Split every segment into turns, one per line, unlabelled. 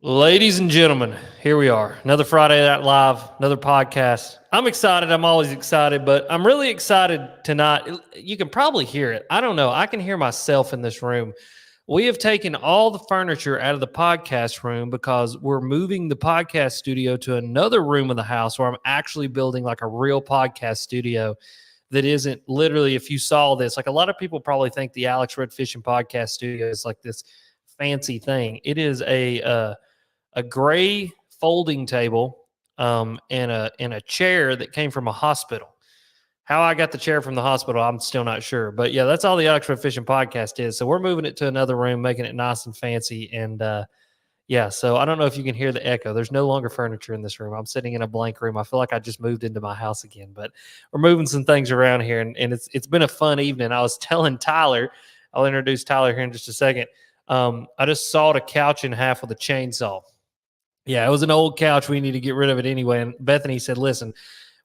Ladies and gentlemen, here we are. Another Friday Night Live, another podcast. I'm excited. I'm always excited, but I'm really excited tonight. You can probably hear it. I don't know. I can hear myself in this room. We have taken all the furniture out of the podcast room because we're moving the podcast studio to another room of the house where I'm actually building like a real podcast studio that isn't literally, if you saw this, like a lot of people probably think the Alex Red Fishing Podcast Studio is like this fancy thing. It is a gray folding table and a chair that came from a hospital. How I got the chair from the hospital, I'm still not sure. But yeah, that's all the Alex Red Fishing Podcast is. So we're moving it to another room, making it nice and fancy. And yeah, so I don't know if you can hear the echo. There's no longer furniture in this room. I'm sitting in a blank room. I feel like I just moved into my house again. But we're moving some things around here, and it's been a fun evening. I was telling Tyler, I'll introduce Tyler here in just a second. I just sawed a couch in half with a chainsaw. Yeah, it was an old couch. We need to get rid of it anyway. And Bethany said, "Listen,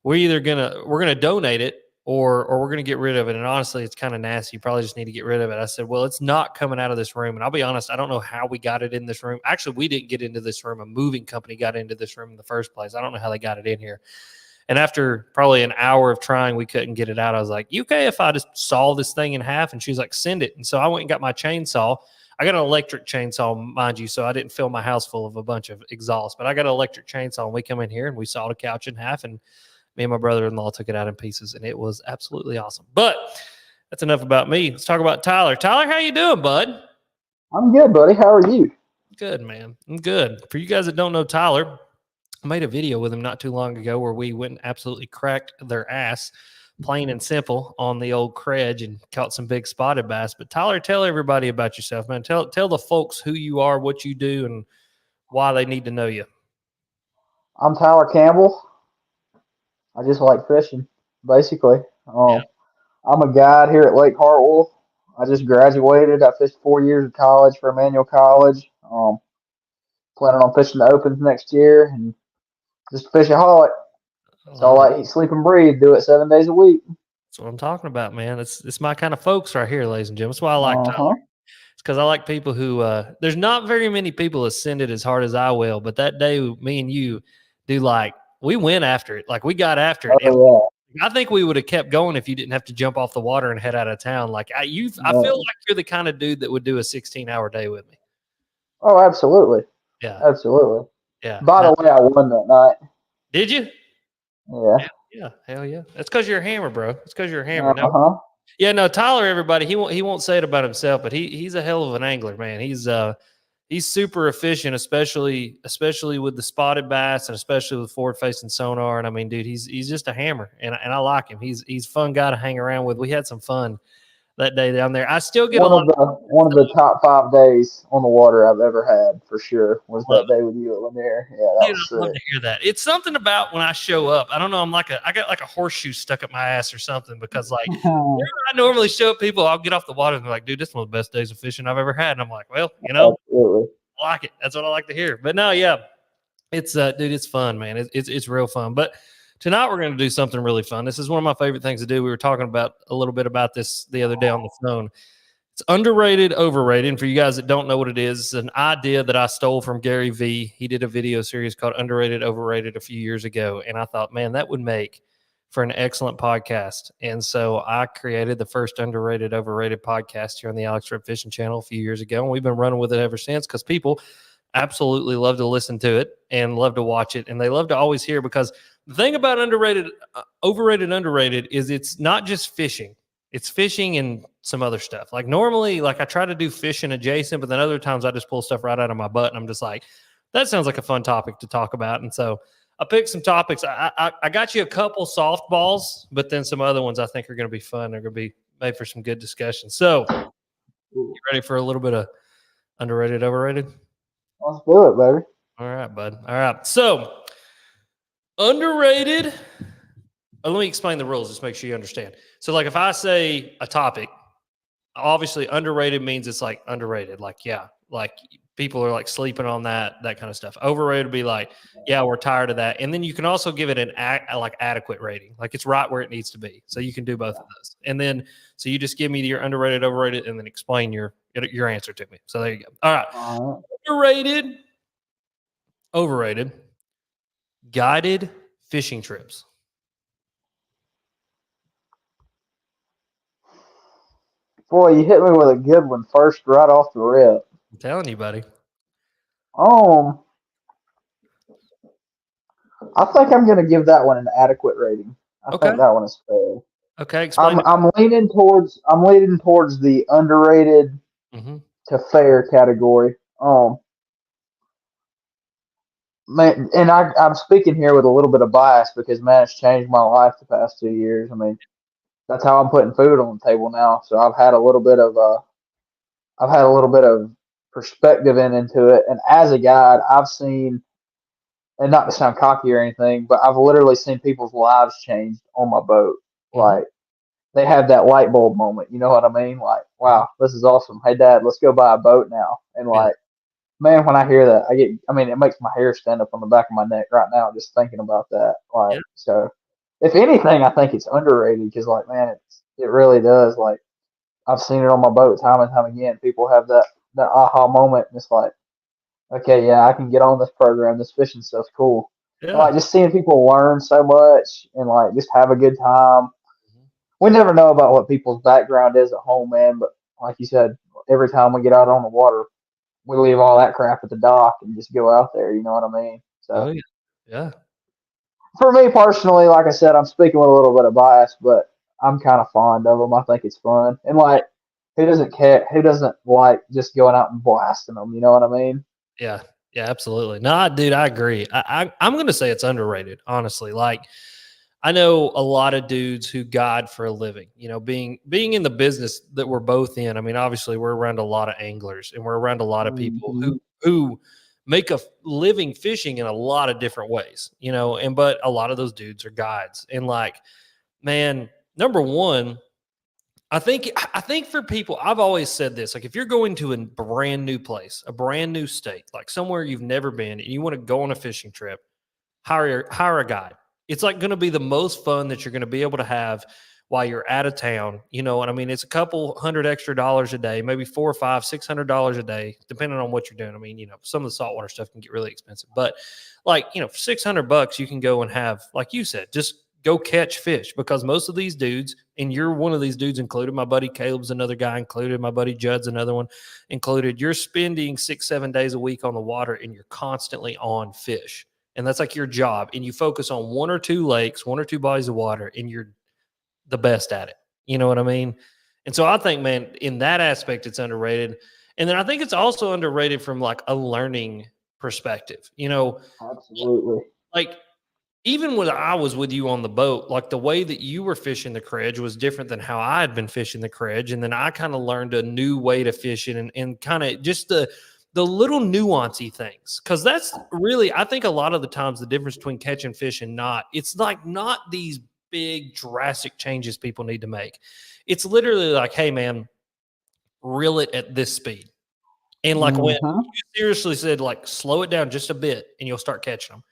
we're gonna donate it or we're gonna get rid of it." And honestly, it's kind of nasty. You probably just need to get rid of it. I said, "Well, it's not coming out of this room." And I'll be honest, I don't know how we got it in this room. Actually, we didn't get into this room. A moving company got into this room in the first place. I don't know how they got it in here. And after probably an hour of trying, we couldn't get it out. I was like, "You okay if I just saw this thing in half?" And she's like, "Send it." And so I went and got my chainsaw. I got an electric chainsaw, mind you, so I didn't fill my house full of a bunch of exhaust. But I got an electric chainsaw, and we come in here, and we sawed a couch in half, and me and my brother-in-law took it out in pieces, and it was absolutely awesome. But that's enough about me. Let's talk about Tyler. Tyler, how you doing, bud?
I'm good, buddy. How are you?
Good, man. I'm good. For you guys that don't know Tyler, I made a video with him not too long ago where we went and absolutely cracked their ass, plain and simple, on the old Krej and caught some big spotted bass. But Tyler, tell everybody about yourself, man. Tell the folks who you are, what you do, and why they need to know you.
I'm Tyler Campbell. I just like fishing, basically.
Yeah.
I'm a guide here at Lake Hartwell. I just graduated. I fished 4 years of college for Emmanuel College. Planning on fishing the Opens next year and just a fishaholic. So I like eat, sleep, and breathe. Do it 7 days a week.
That's what I'm talking about, man. It's my kind of folks right here, ladies and gentlemen. That's why I like Tyler.
Uh-huh.
It's because I like people who there's not very many people that send it as hard as I will, but that day me and you do, like, we went after it. Like, we got after it.
Oh,
I think we would have kept going if you didn't have to jump off the water and head out of town. Like, I feel like you're the kind of dude that would do a 16-hour day with me.
Oh, absolutely.
Yeah.
Absolutely.
Yeah.
By the way, I won that night.
Did you?
Yeah.
Yeah. Hell yeah. That's because you're a hammer, bro. It's because you're a hammer.
Uh-huh.
No, yeah, no, Tyler, everybody, he won't say it about himself, but he's a hell of an angler, man. He's super efficient, especially with the spotted bass and especially with forward facing sonar. And I mean, dude, he's just a hammer, and I like him. He's a fun guy to hang around with. We had some fun that day down there. I still get
one of the top 5 days on the water I've ever had, for sure, was that day with you at Lanier. Yeah, that was sick.
I'd love to hear that. It's something about when I show up. I don't know. I got like a horseshoe stuck up my ass or something, because like I normally show up, people, I'll get off the water and they're like, "Dude, this is one of the best days of fishing I've ever had." And I'm like, "Well,
Absolutely.
I like it. That's what I like to hear." But no, yeah, it's dude, it's fun, man. It's real fun. But tonight we're going to do something really fun. This is one of my favorite things to do. We were talking about a little bit about this the other day on the phone. It's underrated, overrated. And for you guys that don't know what it is, it's an idea that I stole from Gary Vee. He did a video series called Underrated, Overrated a few years ago. And I thought, man, that would make for an excellent podcast. And so I created the first Underrated, Overrated podcast here on the Alex Red Fishing channel a few years ago. And we've been running with it ever since, because people absolutely love to listen to it and love to watch it. And they love to always hear, because the thing about overrated, underrated is it's not just fishing. It's fishing and some other stuff. Like, normally, like, I try to do fishing adjacent, but then other times I just pull stuff right out of my butt, and I'm just like, that sounds like a fun topic to talk about. And so I picked some topics. I got you a couple softballs, but then some other ones I think are going to be fun. They're going to be made for some good discussion. So, you ready for a little bit of underrated, overrated?
Let's do it, baby.
All right, bud. All right. So, underrated. Let me explain the rules. Just make sure you understand. So, like, if I say a topic, obviously underrated means it's like underrated. Like, yeah, like people are like sleeping on that kind of stuff. Overrated would be like, yeah, we're tired of that. And then you can also give it an like adequate rating. Like, it's right where it needs to be. So you can do both of those. And then, so you just give me your underrated, overrated, and then explain your answer to me. So there you go. All right. Underrated Overrated. Guided fishing trips.
Boy, you hit me with a good one first, right off the rip.
I'm telling you, buddy.
Um, I think I'm gonna give that one an adequate rating. I
Okay.
think that one is fair.
Okay. Explain it.
I'm leaning towards the underrated
Mm-hmm.
to fair category. Man, and I'm speaking here with a little bit of bias because man, it's changed my life the past 2 years. I mean, that's how I'm putting food on the table now. So I've had a little bit of perspective into it. And as a guide, I've seen, and not to sound cocky or anything, but I've literally seen people's lives changed on my boat.
Mm-hmm.
Like they have that light bulb moment. You know what I mean? Like,
Mm-hmm.
wow, this is awesome. Hey, Dad, let's go buy a boat now. And
Yeah.
like, man, when I hear that, I mean, it makes my hair stand up on the back of my neck right now just thinking about that.
Yeah.
Like, so if anything, I think it's underrated because, like, man, it really does. Like, I've seen it on my boat time and time again. People have that aha moment, and it's like, okay, yeah, I can get on this program. This fishing stuff's cool. And
Yeah.
like just seeing people learn so much and like just have a good time.
Mhm.
We never know about what people's background is at home, man. But like you said, every time we get out on the water, we leave all that crap at the dock and just go out there. You know what I mean?
Oh
So
yeah. Yeah.
for me personally, like I said, I'm speaking with a little bit of bias, but I'm kind of fond of them. I think it's fun, and like, who doesn't care? Who doesn't like just going out and blasting them? You know what I mean?
Yeah. Yeah. Absolutely. No, dude, I agree. I'm going to say it's underrated, honestly. Like, I know a lot of dudes who guide for a living, being in the business that we're both in. I mean, obviously we're around a lot of anglers and we're around a lot of people
Mm-hmm.
who make a living fishing in a lot of different ways, but a lot of those dudes are guides. And like, man, number one, I think for people, I've always said this, like if you're going to a brand new place, a brand new state, like somewhere you've never been and you want to go on a fishing trip, hire a guide. It's like going to be the most fun that you're going to be able to have while you're out of town. You know what I mean? It's a couple hundred extra dollars a day, maybe $400 or $500, $600 a day, depending on what you're doing. I mean, some of the saltwater stuff can get really expensive, but like, for $600, you can go and have, like you said, just go catch fish because most of these dudes, and you're one of these dudes included, my buddy Caleb's another guy included, my buddy Judd's another one included. You're spending 6-7 days a week on the water and you're constantly on fish. And that's like your job. And you focus on one or two lakes, one or two bodies of water, and you're the best at it. You know what I mean? And so I think, man, in that aspect, it's underrated. And then I think it's also underrated from like a learning perspective.
Absolutely.
Like even when I was with you on the boat, like the way that you were fishing the Krej was different than how I had been fishing the Krej. And then I kind of learned a new way to fish it and kind of just the little nuancy things. Cause that's really, I think a lot of the times the difference between catching fish and not, it's like not these big drastic changes people need to make. It's literally like, hey man, reel it at this speed. And like when
Mm-hmm.
you seriously said like slow it down just a bit and you'll start catching them.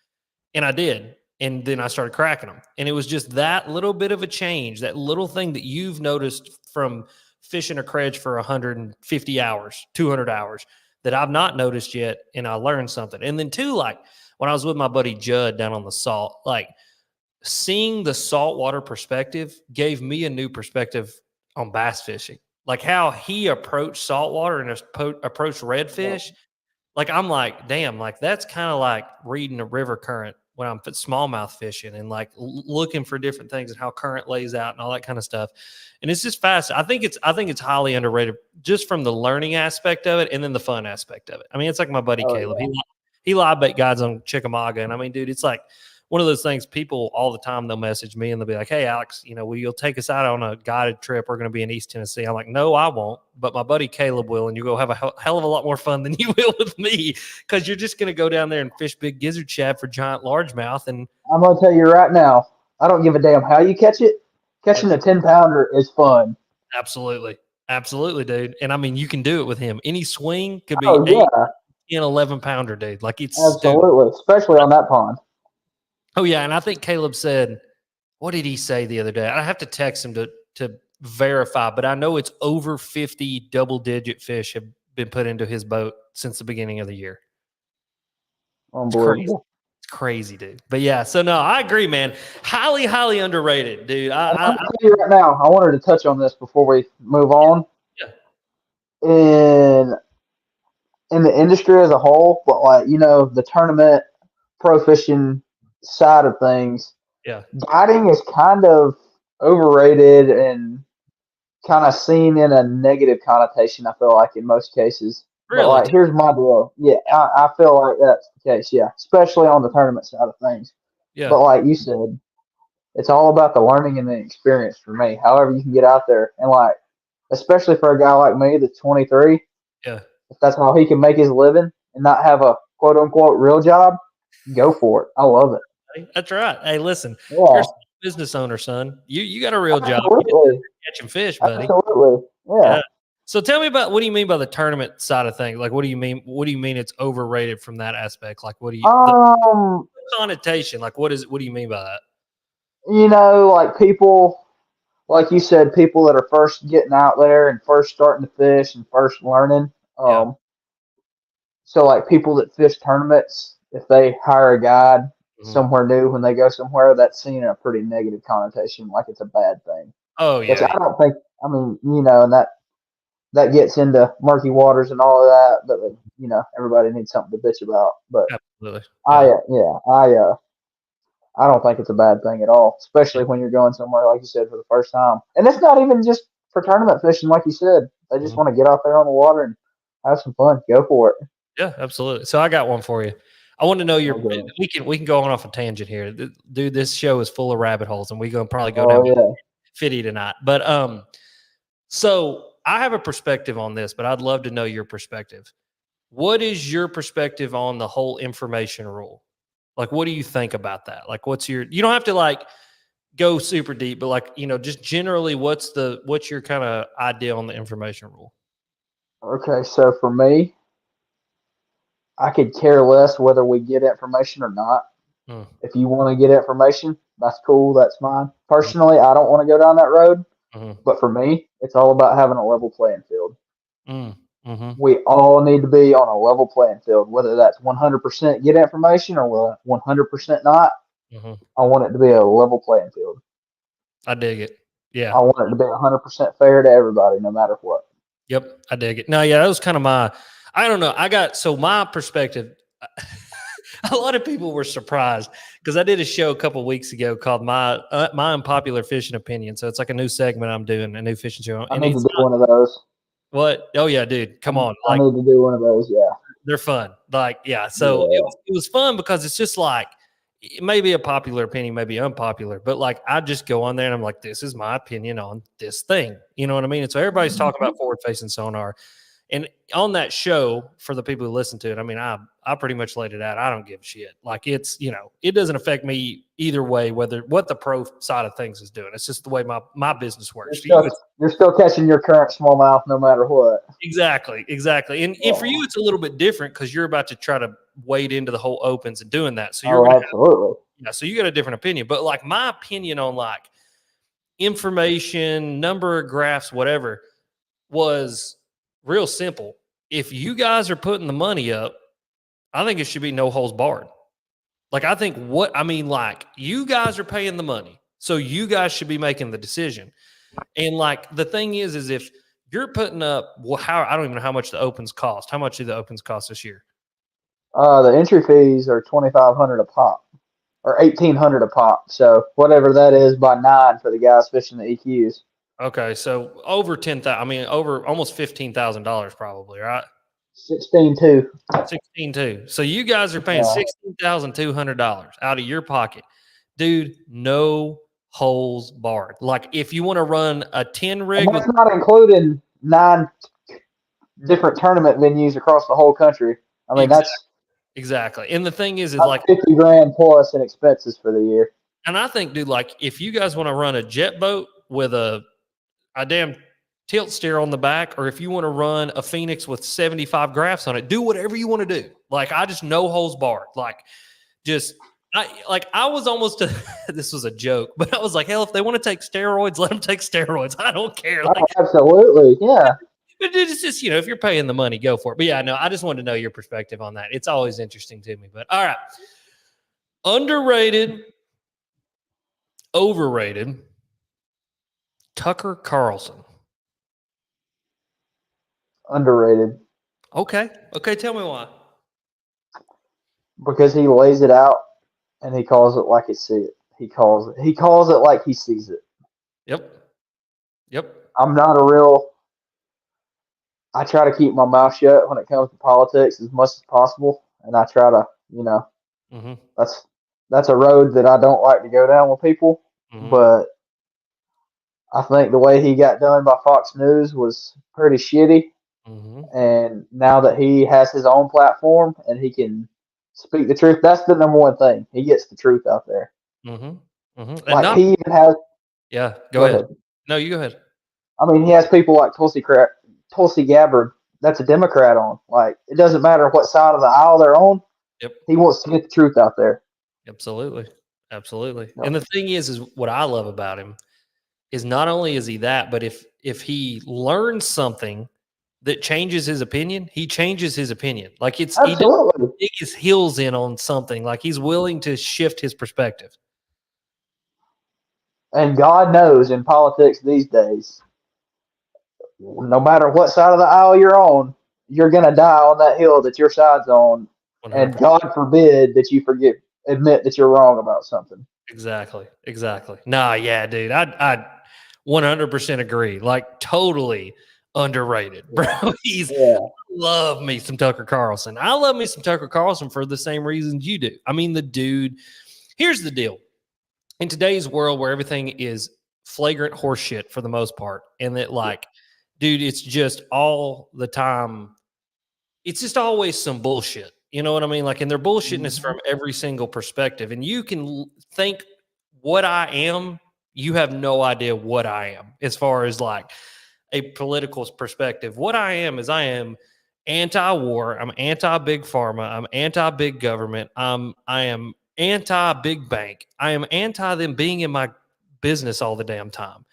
And I did. And then I started cracking them. And it was just that little bit of a change, that little thing that you've noticed from fishing a Krej for 150 hours, 200 hours that I've not noticed yet. And I learned something. And then, two, like when I was with my buddy Judd down on the salt, like seeing the saltwater perspective gave me a new perspective on bass fishing. Like how he approached saltwater and approached redfish, like I'm like, damn, like that's kind of like reading a river current when I'm smallmouth fishing and like looking for different things and how current lays out and all that kind of stuff. And it's just fast. I think it's highly underrated just from the learning aspect of it and then the fun aspect of it. I mean, it's like my buddy
Oh
Caleb.
yeah.
He live bait guides on Chickamauga, and I mean, dude, it's like one of those things. People all the time they'll message me and they'll be like, "Hey, Alex, will you'll take us out on a guided trip? We're going to be in East Tennessee." I'm like, "No, I won't, but my buddy Caleb will, and you go have a hell of a lot more fun than you will with me because you're just going to go down there and fish big gizzard shad for giant largemouth." And
I'm gonna tell you right now, I don't give a damn how you catch it.
yeah,
Catching a 10 pounder is fun.
absolutely, absolutely, dude. And I mean, you can do it with him. Any swing could be
Oh
8,
yeah,
10, 11 pounder, dude. Like it's stupid.
absolutely. Especially on that pond.
Oh yeah, and I think Caleb said, what did he say the other day? I have to text him to verify, but I know it's over 50 double digit fish have been put into his boat since the beginning of the year. It's crazy.
Unbelievable.
It's crazy, dude. But yeah, so no, I agree, man. Highly, highly underrated, dude.
And I'm gonna tell you right now, I wanted to touch on this before we move on.
Yeah.
In the industry as a whole, but like the tournament pro fishing side of things,
Yeah.
guiding is kind of overrated and kind of seen in a negative connotation. I feel like in most cases, but
Really,
like
dude.
here's my deal. Yeah, I feel like that's the case. Yeah, especially on the tournament side of things.
Yeah.
But like you said, it's all about the learning and the experience for me. However you can get out there and like, especially for a guy like me that's 23,
Yeah.
if that's how he can make his living and not have a quote unquote real job, go for it. I love it.
That's right. Hey, listen, you're
Yeah,
a business owner, son. You got a real job. You just
absolutely,
catching fish, buddy.
absolutely. Yeah.
Yeah. So tell me about what do you mean by the tournament side of things? Like, what do you mean? What do you mean it's overrated from that aspect? Like, what do you the
Um,
connotation? Like, what is? What do you mean by that?
like people, like you said, people that are first getting out there and first starting to fish and first learning.
Yeah.
So like people that fish tournaments, if they hire a guide
Mhm.
somewhere new when they go somewhere, that's seen in a pretty negative connotation, like it's a bad thing.
Oh
Which
yeah.
I don't think. I mean, and that gets into murky waters and all of that. But everybody needs something to bitch about. But
Absolutely.
I,
Yeah.
I don't think it's a bad thing at all, especially when you're going somewhere like you said for the first time. And it's not even just for tournament fishing, like you said. They just
Mhm.
want to get out there on the water and have some fun. Go for it.
Yeah, absolutely. So I got one for you. I want to know your.
Okay.
We can go on off a tangent here, dude. This show is full of rabbit holes, and we're gonna probably go
Oh
down
yeah.
fitty tonight. But so I have a perspective on this, but I'd love to know your perspective. What is your perspective on the whole information rule? Like, what do you think about that? Like, what's your? You don't have to like go super deep, but like just generally, what's your kind of idea on the information rule?
Okay. So for me, I could care less whether we get information or not.
Mm,
If you want to get information, that's cool. That's fine.
mm,
Personally, I don't want to go down that road.
mm,
But for me, it's all about having a level playing field.
mm, mm,
We all need to be on a level playing field, whether that's 100% get information or 100% not.
mm.
I want it to be a level playing field.
I dig it. Yeah.
I want it to be 100% fair to everybody, no matter what.
Yep, I dig it. No, yeah, that was kind of my. I don't know. My perspective. A lot of people were surprised because I did a show a couple weeks ago called my unpopular fishing opinion. So it's like a new segment I'm doing, a new fishing show,
I
and
need to
it's
do
not
one of those.
what. Oh yeah, dude, come on,
I
like
need to do one of those. Yeah.
they're fun. Like yeah, so
Yeah.
it was fun because it's just like it may be a popular opinion, maybe unpopular, but like I just go on there and I'm like, this is my opinion on this thing. You know what I mean? And so everybody's talking about forward facing sonar. And on that show, for the people who listen to it, I mean, I pretty much laid it out. I don't give a shit. Like it's, it doesn't affect me either way, whether what the pro side of things is doing. It's just the way my business
You're
works. For you,
still, you're still catching your current smallmouth no matter what.
exactly. And for you, it's a little bit different because you're about to try to wade into the whole opens and doing that. So you're
Oh,
gonna
absolutely.
so you got a different opinion. But like my opinion on like information, number of graphs, whatever, was real simple. If you guys are putting the money up, I think it should be no holes barred. Like like you guys are paying the money. So you guys should be making the decision. And like the thing is if you're putting up I don't even know how much the opens cost. How much do the opens cost this year?
The entry fees are 2,500 a pop, or 1,800 a pop. So whatever that is by 9 for the guys fishing the EQs.
Okay, so over 10,000. I mean, over almost $15,000 probably, right?
16.2.
16 So you guys are paying
Yeah.
$16,200 out of your pocket, dude. No holes barred. Like if you want to run a 10
And
rig with
that's not including 9 different tournament venues across the whole country. I mean,
exactly,
that's
exactly. And the thing is
that's
like,
50 grand plus in expenses for the year.
and I think, dude, like if you guys want to run a jet boat with a damn tilt steer on the back, or if you want to run a Phoenix with 75 graphs on it, do whatever you want to do. Like I just no holes barred. Like just I was almost this was a joke, but I was like, hell, if they want to take steroids, let them take steroids. I don't care.
Oh,
Like
absolutely. Yeah.
But it's just, if you're paying the money, go for it. But yeah, no, I just wanted to know your perspective on that. It's always interesting to me. But all right. Underrated, overrated, Tucker Carlson.
Underrated.
Okay. Tell me why.
Because he lays it out and he calls it like he sees it. He calls it like he sees it.
Yep.
I'm not a real. I try to keep my mouth shut when it comes to politics as much as possible, and I try to,
Mm-hmm.
that's a road that I don't like to go down with people.
Mm-hmm.
But I think the way he got done by Fox News was pretty shitty.
Mm-hmm.
And now that he has his own platform and he can speak the truth, that's the number one thing. He gets the truth out there.
Mm-hmm. Mm-hmm. And
Like he even has.
Yeah,
Go ahead.
No, you go ahead.
I mean, he has people like Tulsi Gabbard. That's a Democrat on. Like it doesn't matter what side of the aisle they're on.
Yep.
He wants to get the truth out there.
Absolutely.
Yep.
And the thing is what I love about him is not only is he that, but if he learns something that changes his opinion, he changes his opinion. Like he doesn't dig his heels in on something. Like he's willing to shift his perspective.
And God knows in politics these days, no matter what side of the aisle you're on, you're gonna die on that hill that your side's on.
100%.
And God forbid that you admit that you're wrong about something.
Exactly. Nah, yeah, dude. I 100% agree. Like totally underrated, bro. Love me some Tucker Carlson. I love me some Tucker Carlson for the same reasons you do. I mean, the dude, here's the deal. In today's world where everything is flagrant horseshit for the most part, and that dude, it's just all the time. It's just always some bullshit. You know what I mean? Like, and their bullshitting is from every single perspective. And you can think what I am, you have no idea what I am as far as like a political perspective. What I am is I am anti-war. I'm anti-big pharma. I'm anti-big government. I am anti-big bank. I am anti them being in my business all the damn time.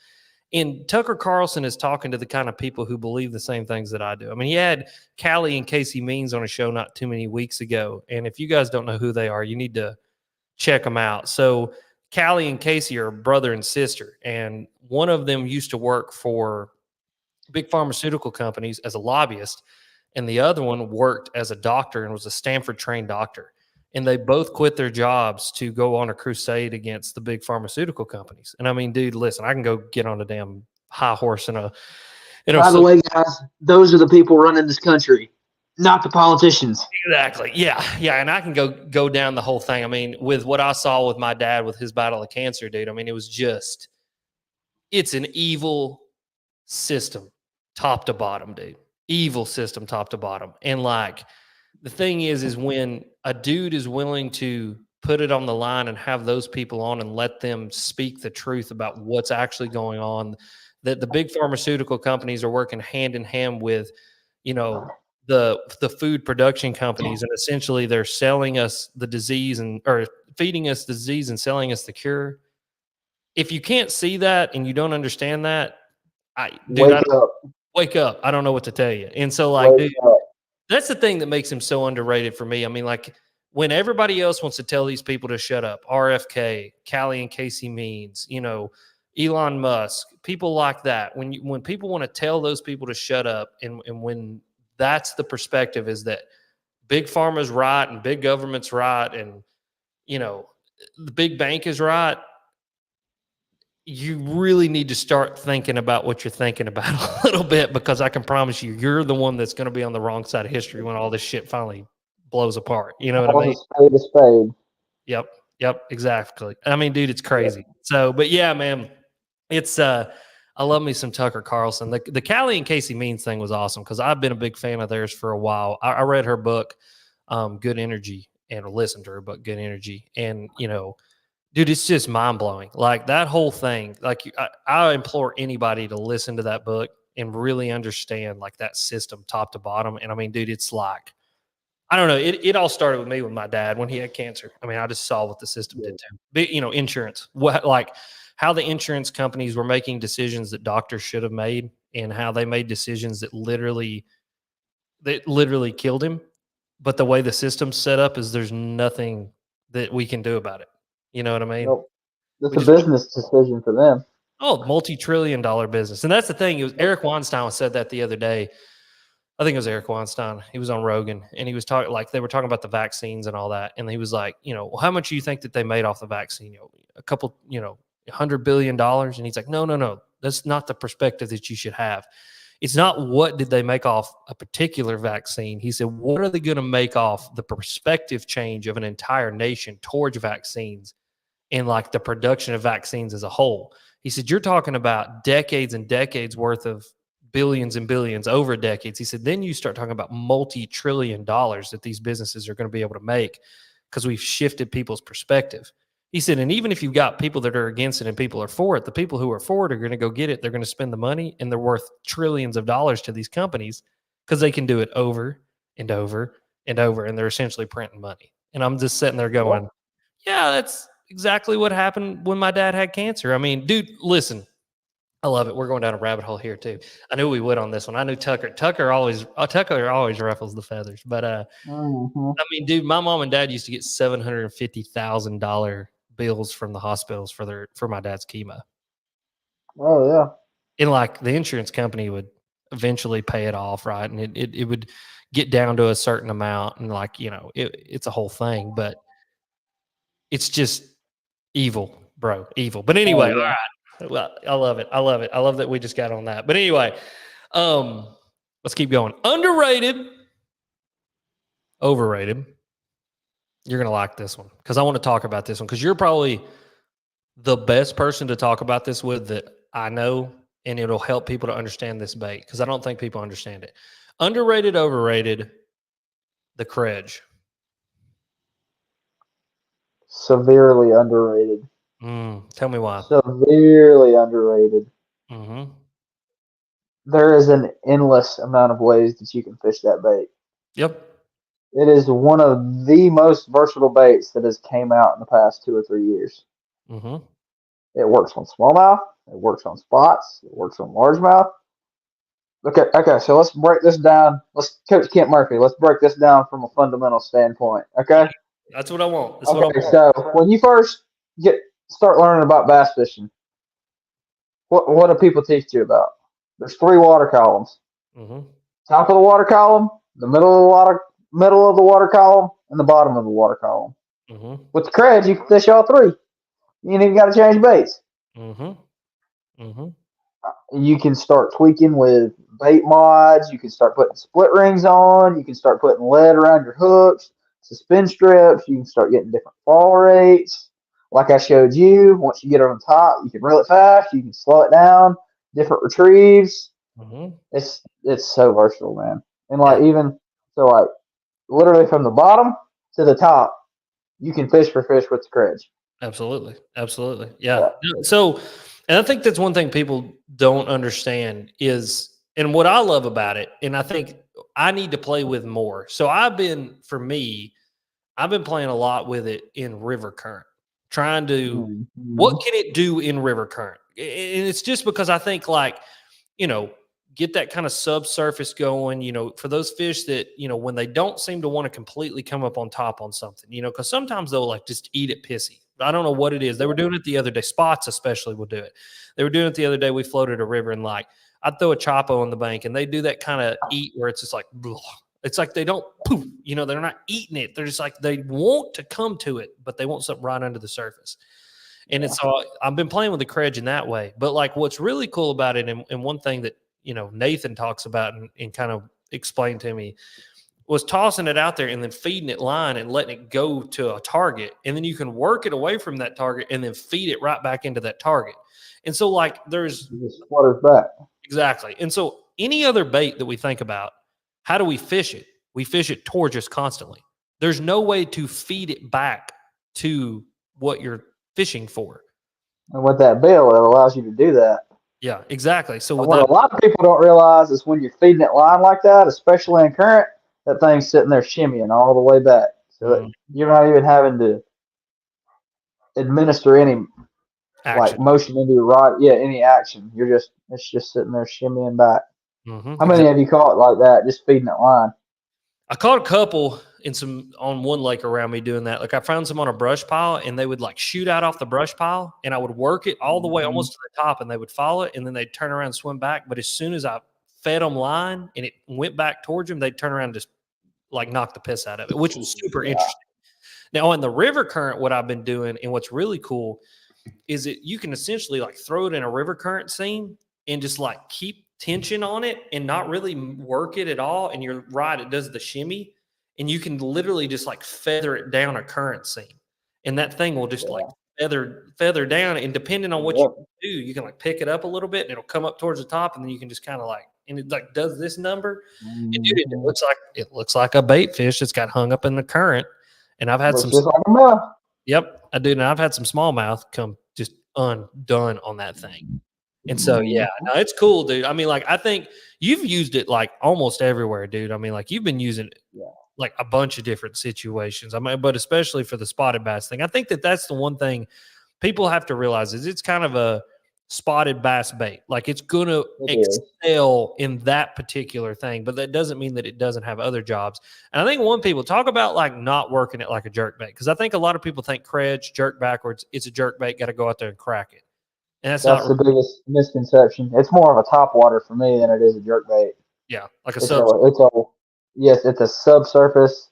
And Tucker Carlson is talking to the kind of people who believe the same things that I do. I mean, he had Callie and Casey Means on a show not too many weeks ago. And if you guys don't know who they are, you need to check them out. So Callie and Casey are brother and sister. And one of them used to work for big pharmaceutical companies as a lobbyist. And the other one worked as a doctor and was a Stanford trained doctor. And they both quit their jobs to go on a crusade against the big pharmaceutical companies. And I mean, dude, listen, I can go get on a damn high horse and
By the way, guys, those are the people running this country, not the politicians.
Exactly. Yeah. And I can go down the whole thing. I mean, with what I saw with my dad with his battle of cancer, dude, I mean, it's an evil system, top to bottom, dude. Evil system, top to bottom. And like, the thing is when a dude is willing to put it on the line and have those people on and let them speak the truth about what's actually going on, that the big pharmaceutical companies are working hand in hand with, the food production companies, and essentially they're selling us the disease or feeding us the disease and selling us the cure. If you can't see that and you don't understand that, wake up. I don't know what to tell you. And so dude, that's the thing that makes him so underrated for me. I mean, like when everybody else wants to tell these people to shut up, RFK, Callie and Casey Means, Elon Musk, people like that. When people want to tell those people to shut up, and when that's the perspective is that big pharma's right and big government's right, and the big bank is right, you really need to start thinking about what you're thinking about a little bit, because I can promise you're the one that's going to be on the wrong side of history when all this shit finally blows apart. You know what I mean?
A spade.
Yep, exactly. I mean, dude, it's crazy. So, but yeah, man, it's I love me some Tucker Carlson. The Callie and Casey Means thing was awesome because I've been a big fan of theirs for a while. I read her book, Good Energy, and listened to her book, Good Energy, and dude, it's just mind blowing. Like that whole thing. Like I implore anybody to listen to that book and really understand like that system top to bottom. And I mean, dude, it's like, I don't know. It all started with me with my dad when he had cancer. I mean, I just saw what the system did to him. But, insurance, how the insurance companies were making decisions that doctors should have made and how they made decisions that literally killed him. But the way the system's set up is there's nothing that we can do about it. You know what I mean?
Nope. It's
We
a
just
business decision for them.
multi-trillion-dollar business. And that's the thing. It was Eric Weinstein said that the other day. I think it was Eric Weinstein. He was on Rogan and he was talking they were talking about the vaccines and all that. And he was like, well, how much do you think that they made off the vaccine? A couple, $100 billion. And he's like, no. That's not the perspective that you should have. It's not what did they make off a particular vaccine. He said, what are they going to make off the perspective change of an entire nation towards vaccines and like the production of vaccines as a whole? He said, you're talking about decades and decades worth of billions and billions over decades. He said, then you start talking about multi-trillion dollars that these businesses are going to be able to make because we've shifted people's perspective. He said, and even if you've got people that are against it and people are for it, the people who are for it are going to go get it. They're going to spend the money and they're worth trillions of dollars to these companies because they can do it over and over and over. And they're essentially printing money. And I'm just sitting there going, yeah, that's exactly what happened when my dad had cancer. I mean, dude, listen, I love it. We're going down a rabbit hole here too. I knew we would on this one. I knew Tucker always ruffles the feathers. But I mean, dude, my mom and dad used to get $750,000 bills from the hospitals for my dad's chemo.
Oh yeah.
And like the insurance company would eventually pay it off, right? And it would get down to a certain amount, and like it's a whole thing, but it's just evil, bro, evil. But anyway, all right. Well, I love it. I love that we just got on that. But anyway, let's keep going. Underrated, overrated. You're going to like this one because I want to talk about this one because you're probably the best person to talk about this with that I know, and it'll help people to understand this bait because I don't think people understand it. Underrated, overrated, the Krej.
Severely underrated.
Tell me why.
Severely underrated.
Mm-hmm.
There is an endless amount of ways that you can fish that bait.
Yep.
It is one of the most versatile baits that has came out in the past 2 or 3 years.
Mm-hmm.
It works on smallmouth. It works on spots. It works on largemouth. Okay. So let's break this down. Coach Kent Murphy. Let's break this down from a fundamental standpoint. Okay.
That's what I want.
So when you first start learning about bass fishing, what do people teach you about? There's 3 water columns.
Mm-hmm.
Top of the water column, the middle of the water column, and the bottom of the water column.
Mm-hmm.
With the Krej, you can fish all 3. You ain't even got to change baits.
Mm-hmm. Mm-hmm.
You can start tweaking with bait mods. You can start putting split rings on. You can start putting lead around your hooks, suspend strips. You can start getting different fall rates. Like I showed you, once you get on top, you can reel it fast. You can slow it down. Different retrieves.
Mm-hmm.
It's so versatile, man. And literally from the bottom to the top, you can fish for fish with the Krej.
Absolutely. Yeah. So, and I think that's one thing people don't understand is, and what I love about it, and I think I need to play with more. So I've been playing a lot with it in river current, trying to, what can it do in river current? And it's just because I think get that kind of subsurface going, for those fish that, when they don't seem to want to completely come up on top on something, because sometimes they'll just eat it pissy. I don't know what it is. They were doing it the other day. Spots especially will do it. They were doing it the other day. We floated a river and I'd throw a Chapo on the bank and they do that kind of eat where it's just like, blah. It's like they don't poof, they're not eating it. They're just like, they want to come to it, but they want something right under the surface. And it's all, I've been playing with the Krej in that way. But what's really cool about it, and one thing that, Nathan talks about and kind of explained to me, was tossing it out there and then feeding it line and letting it go to a target. And then you can work it away from that target and then feed it right back into that target. And so there's
flutters back.
Exactly. And so any other bait that we think about, how do we fish it? We fish it towards us constantly. There's no way to feed it back to what you're fishing for.
And with that bill, it allows you to do that.
Yeah, exactly. So
what a lot of people don't realize is when you're feeding it line like that, especially in current, that thing's sitting there shimmying all the way back. So you're not even having to administer any
Action.
motion into your rod. Yeah, any action. It's just sitting there shimmying back.
Mm-hmm.
How many have you caught like that? Just feeding that line.
I caught a couple on one lake around me doing that. Like I found some on a brush pile and they would like shoot out off the brush pile and I would work it all the way almost to the top and they would follow it and then they'd turn around and swim back. But as soon as I fed them line and it went back towards them, they'd turn around and just like knock the piss out of it, which was super interesting. Now in the river current, what I've been doing and what's really cool is that you can essentially like throw it in a river current seam and just like keep tension on it and not really work it at all. And you're right, it does the shimmy and you can literally just like feather it down a current seam. And that thing will just like feather down. And depending on what you do, you can like pick it up a little bit and it'll come up towards the top. And then you can just kind of like, and it like does this number. And dude, it looks like a bait fish that's got hung up in the current. And I've had
Looks
some.
just like a mouth.
Yep, I do. And I've had some smallmouth come just undone on that thing. And so, yeah, no, it's cool, dude. I mean, like, I think you've used it like almost everywhere, dude. I mean, like, you've been using it like a bunch of different situations. I mean, but especially for the spotted bass thing. I think that's the one thing people have to realize is it's kind of a spotted bass bait. Like, it's going to excel in that particular thing, but that doesn't mean that it doesn't have other jobs. And I think when people talk about like not working it like a jerk bait, because I think a lot of people think Krej, jerk backwards, it's a jerk bait, got to go out there and crack it. And that's
the biggest misconception. It's more of a top water for me than it is a jerk bait.
Yeah, like
it's a subsurface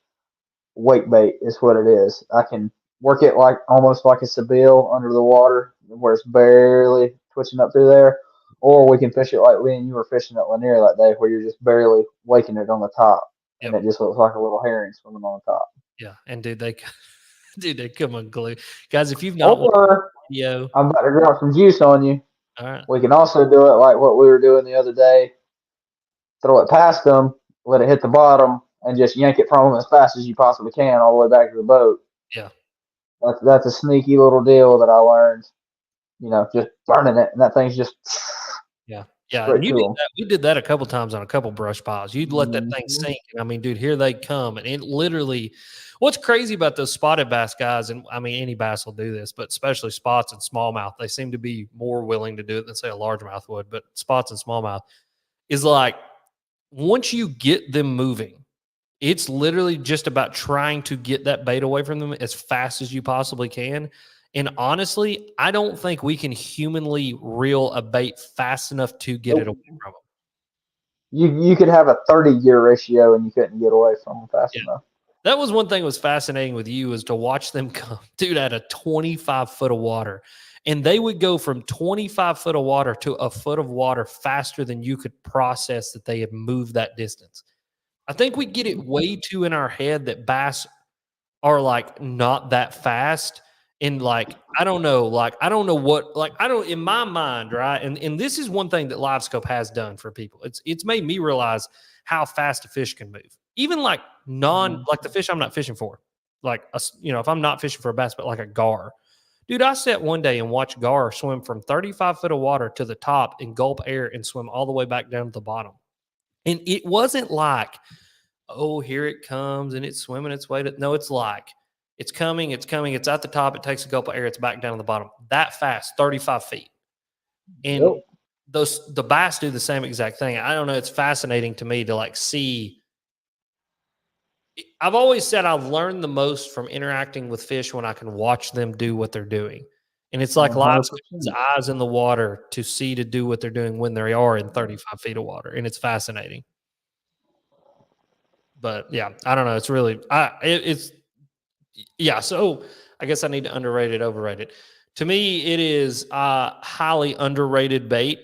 wake bait is what it is. I can work it like almost like a Sebile under the water where it's barely twitching up through there, or we can fish it like Lee and you were fishing at Lanier that day where you're just barely waking it on the top and it just looks like a little herring swimming on the top.
Yeah, and dude, they come unglued. Guys, if you've not watched the video,
I'm about to drop some juice on you.
All right.
We can also do it like what we were doing the other day. Throw it past them, let it hit the bottom, and just yank it from them as fast as you possibly can all the way back to the boat.
Yeah.
That's a sneaky little deal that I learned. You know, just burning it, and that thing's just
yeah. And we did that a couple times on a couple brush piles. You'd let that thing sink. And I mean, dude, here they come. And it literally, what's crazy about those spotted bass guys, and I mean, any bass will do this, but especially spots and smallmouth, they seem to be more willing to do it than, say, a largemouth would. But spots and smallmouth is like, once you get them moving, it's literally just about trying to get that bait away from them as fast as you possibly can. And honestly, I don't think we can humanly reel a bait fast enough to get it away from them.
You could have a 30-year ratio and you couldn't get away from them fast enough.
That was one thing that was fascinating with you, is to watch them come, dude, at a 25 foot of water. And they would go from 25 foot of water to a foot of water faster than you could process that they had moved that distance. I think we get it way too in our head that bass are like not that fast. And like, I don't know what, like, I don't, in my mind, right? And this is one thing that LiveScope has done for people. It's made me realize how fast a fish can move. Even like like the fish I'm not fishing for, like, if I'm not fishing for a bass, but like a gar. Dude, I sat one day and watched gar swim from 35 foot of water to the top and gulp air and swim all the way back down to the bottom. And it wasn't like, oh, here it comes and it's swimming its way to, no, it's like, it's coming, it's at the top, it takes a gulp of air, it's back down to the bottom. That fast, 35 feet. And the bass do the same exact thing. I don't know, it's fascinating to me to like see. I've always said I've learned the most from interacting with fish when I can watch them do what they're doing. And it's like LiveScope's eyes in the water to see to do what they're doing when they are in 35 feet of water. And it's fascinating. But yeah, I don't know. It's really, so I guess I need to underrate it, overrated. To me, it is highly underrated bait.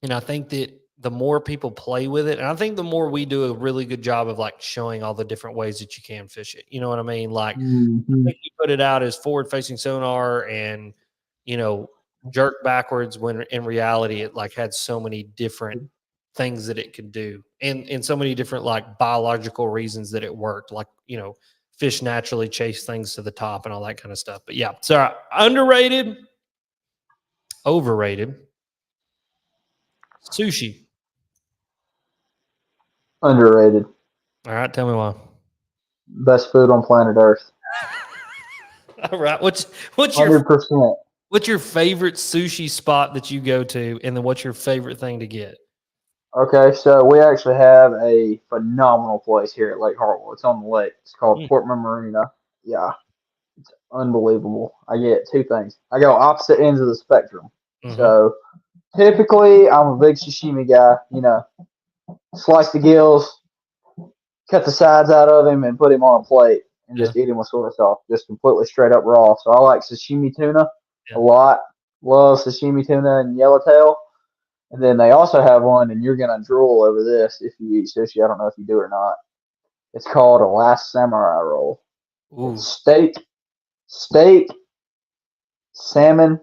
And I think that the more people play with it, and I think the more we do a really good job of like showing all the different ways that you can fish it. You know what I mean? Like, I think you put it out as forward facing sonar and, jerk backwards, when in reality, it like had so many different things that it could do, and so many different like biological reasons that it worked. Like, fish naturally chase things to the top and all that kind of stuff. But yeah, so underrated, overrated. Sushi.
Underrated.
All right, tell me why.
Best food on planet Earth.
All right, what's your
100%?
What's your favorite sushi spot that you go to, and then what's your favorite thing to get?
Okay, so we actually have a phenomenal place here at Lake Hartwell. It's on the lake. It's called
Mm,
Portman Marina. Yeah, unbelievable. I get two things. I go opposite ends of the spectrum.
mhm.
So typically, I'm a big sashimi guy. You know, slice the gills, cut the sides out of him, and put him on a plate and
Yeah,
just eat him with soy sauce, just completely straight up raw. So I like sashimi tuna a
yeah.
lot. Love sashimi tuna and yellowtail. And then they also have one, and you're gonna drool over this if you eat sushi. I don't know if you do or not. It's called a Last Samurai roll. It's
Ooh.
steak, salmon,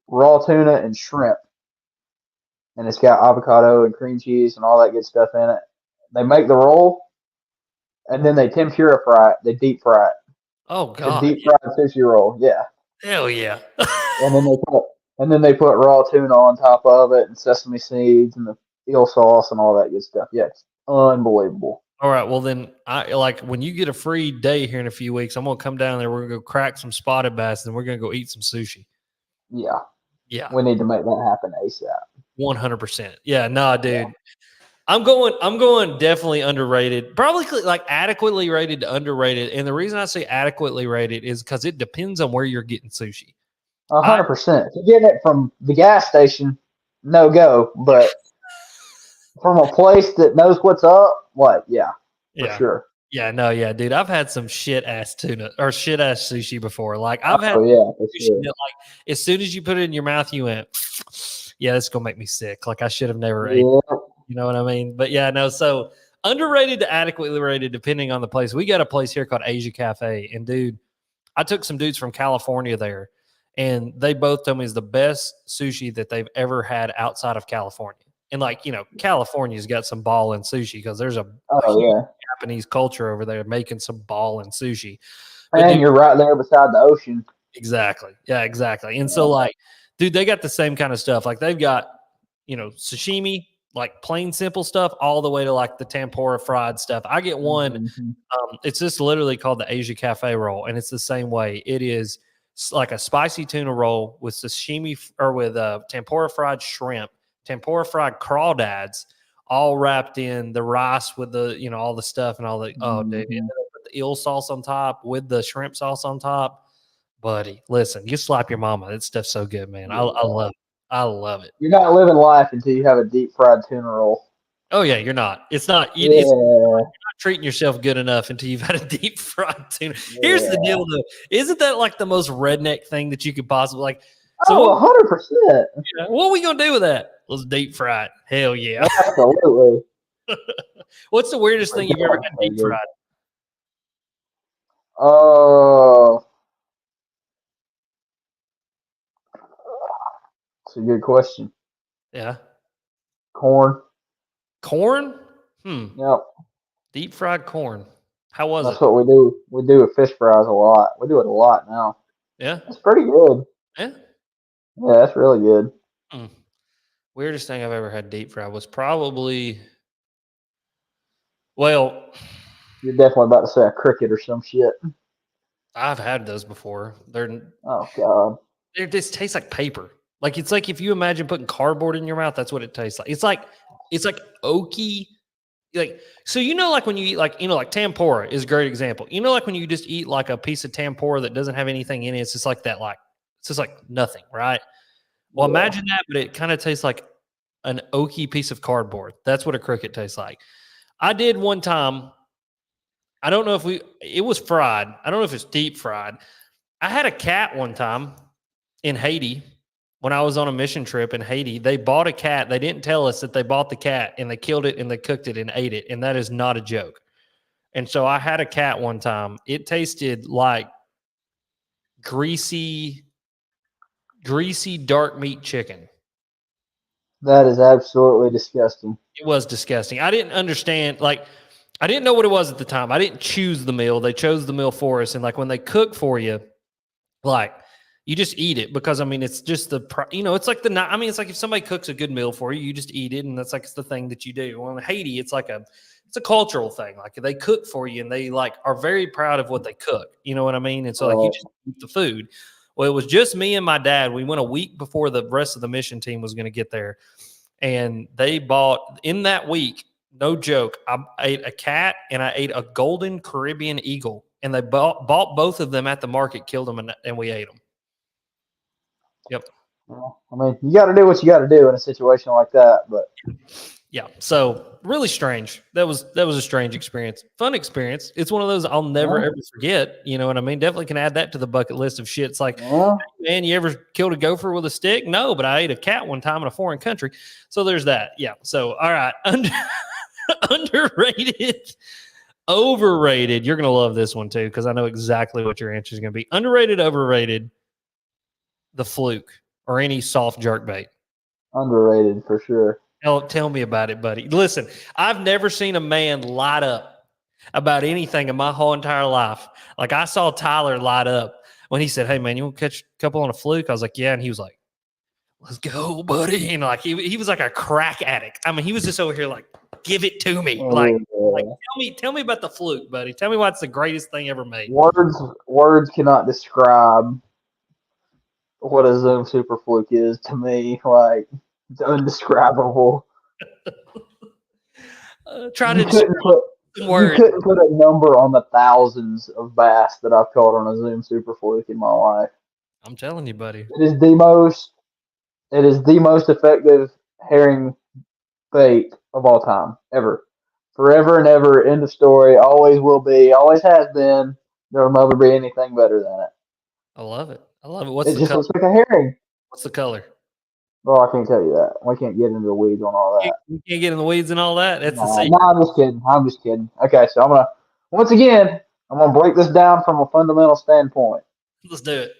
raw tuna, and shrimp, and it's got avocado and cream cheese and all that good stuff in it. They make the roll, and then they tempura fry it. They deep fry it.
Oh
It's a
God.
deep fried sushi roll. Yeah,
Hell yeah.
and then they put raw tuna on top of it and sesame seeds and the eel sauce and all that good stuff. Yeah, it's unbelievable.
All right. Well, then I like when you get a free day here in a few weeks, I'm gonna come down there. We're gonna go crack some spotted bass, and we're gonna go eat some sushi.
Yeah,
Yeah,
we need to make that happen ASAP.
100%. Yeah, nah,
Yeah.
dude. I'm going definitely underrated. Probably like adequately rated to underrated. And the reason I say adequately rated is because it depends on where you're getting sushi. I
100%. If you're getting it from the gas station, no go. But from a place that knows what's up, what? Yeah, for
yeah.
sure.
Yeah, no, yeah, dude. I've had some shit ass tuna or shit ass sushi before. Like I've had
Oh yeah, for
sushi
sure.
that like as soon as you put it in your mouth, you went, yeah, this is gonna make me sick. Like I should have never ate.
Yeah.
You know what I mean? But yeah, no. So underrated to adequately rated, depending on the place. We got a place here called Asia Cafe, and dude, I took some dudes from California there, and they both told me it's the best sushi that they've ever had outside of California. And like California's got some ball in sushi because there's a
Oh
huge
yeah.
Japanese culture over there making some ball in sushi. But
And
dude,
you're right there beside the ocean.
exactly. Yeah, exactly. And so
Yeah.
like, dude, they got the same kind of stuff. Like they've got, sashimi, like plain simple stuff, all the way to like the tempura fried stuff. I get one.
Mm-hmm.
It's just literally called the Asia Cafe roll, and it's the same way. It is like a spicy tuna roll with sashimi or with tempura fried shrimp, tempura fried crawdads, all wrapped in the rice with the all the stuff and all the dude, and then
Mm-hmm.
they put the eel sauce on top with the shrimp sauce on top. Buddy, listen, you slap your mama. That stuff's so good, man. I
Yeah.
love it. I love it.
You're not living life until you have a deep fried tuna roll.
Oh yeah, you're not. It's not. It's
Yeah.
not treating yourself good enough until you've had a deep fried tuna. Here's the
Yeah.
deal, though. Isn't that like the most redneck thing that you could possibly like? So
Oh, 100%.
what are we gonna do with that? Let's deep fry it. Hell yeah.
Absolutely.
What's the weirdest
My
thing you've ever
God,
had
so
deep
good.
fried?
Oh, it's a good question.
Yeah,
Corn.
corn.
Yep.
Deep fried corn. How was
That's
it?
what we do. We do with fish fries a lot. We do it a lot now.
Yeah,
It's pretty good.
yeah.
Yeah, that's really good.
Hmm. Weirdest thing I've ever had deep fried was probably well.
You're definitely about to say a cricket or some shit.
I've had those before.
Oh God.
They just taste like paper. Like it's like if you imagine putting cardboard in your mouth, that's what it tastes like. It's like oaky. Like so, like when you eat like tempura is a great example. Like when you just eat like a piece of tempura that doesn't have anything in it, it's just like that. Like it's just like nothing, right? Well,
Yeah.
imagine that, but it kind of tastes like an oaky piece of cardboard. That's what a cricket tastes like. I did one time. I don't know if it was fried. I don't know if it's deep fried. I had a cat one time in Haiti when I was on a mission trip in Haiti. They bought a cat. They didn't tell us that they bought the cat and they killed it and they cooked it and ate it. And that is not a joke. And so I had a cat one time. It tasted like greasy, greasy dark meat chicken.
That is absolutely disgusting.
It was disgusting. I didn't understand. Like, I didn't know what it was at the time. I didn't choose the meal. They chose the meal for us. And like when they cook for you, like you just eat it because I mean it's just it's like it's like if somebody cooks a good meal for you, you just eat it, and that's like it's the thing that you do. Well, in Haiti, it's a cultural thing. Like they cook for you, and they like are very proud of what they cook. You know what I mean? And so like you
Right.
just eat the food. Well, it was just me and my dad. We went a week before the rest of the mission team was going to get there. And they bought, in that week, no joke, I ate a cat and I ate a golden Caribbean eagle. And they bought both of them at the market, killed them, and we ate them. Yep.
Well, I mean, you got to do what you got to do in a situation like that. But
yeah, so really strange. That was a strange experience. Fun experience. It's one of those I'll never ever forget. You know what I mean? Definitely can add that to the bucket list of shit. It's like, man, you ever killed a gopher with a stick? No, but I ate a cat one time in a foreign country. So there's that. Yeah. So all right, underrated. Overrated. You're going to love this one too, because I know exactly what your answer is going to be. Underrated, overrated, the fluke or any soft jerk bait.
Underrated for sure.
Tell me about it, buddy. Listen, I've never seen a man light up about anything in my whole entire life. Like I saw Tyler light up when he said, "Hey man, you want to catch a couple on a fluke?" I was like, "Yeah," and he was like, "Let's go, buddy." And like he was like a crack addict. I mean, he was just over here like, "Give it to me." Like tell me about the fluke, buddy. Tell me why it's the greatest thing ever made.
Words cannot describe what a Zoom super fluke is to me. Like it's indescribable.
Try to describe
you couldn't put a number on the thousands of bass that I've caught on a Zoom super fluke in my life.
I'm telling you, buddy.
It is the most effective herring bait of all time, ever. Forever and ever, end of story, always will be, always has been. There will never be anything better than it.
I love it. What's
it
the
just
color?
Looks like a herring.
What's the color?
Well, I can't tell you that. We can't get into the weeds on all that.
You can't get in the weeds and all that? That's the secret.
No, I'm just kidding. Okay, so I'm going to break this down from a fundamental standpoint.
Let's do it.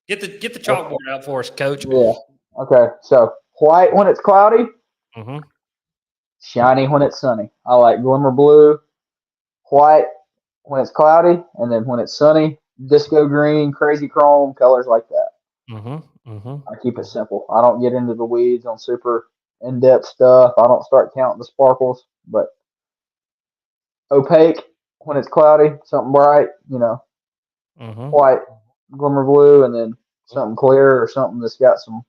Get the chalkboard out for us, Coach.
Yeah. Okay, so white when it's cloudy.
Mm-hmm.
Shiny when it's sunny. I like glimmer blue, white when it's cloudy, and then when it's sunny, disco green, crazy chrome, colors like that.
Mm-hmm. Mm-hmm.
I keep it simple. I don't get into the weeds on super in-depth stuff. I don't start counting the sparkles, but opaque when it's cloudy, something bright, white, glimmer blue, and then something clear or something that's got some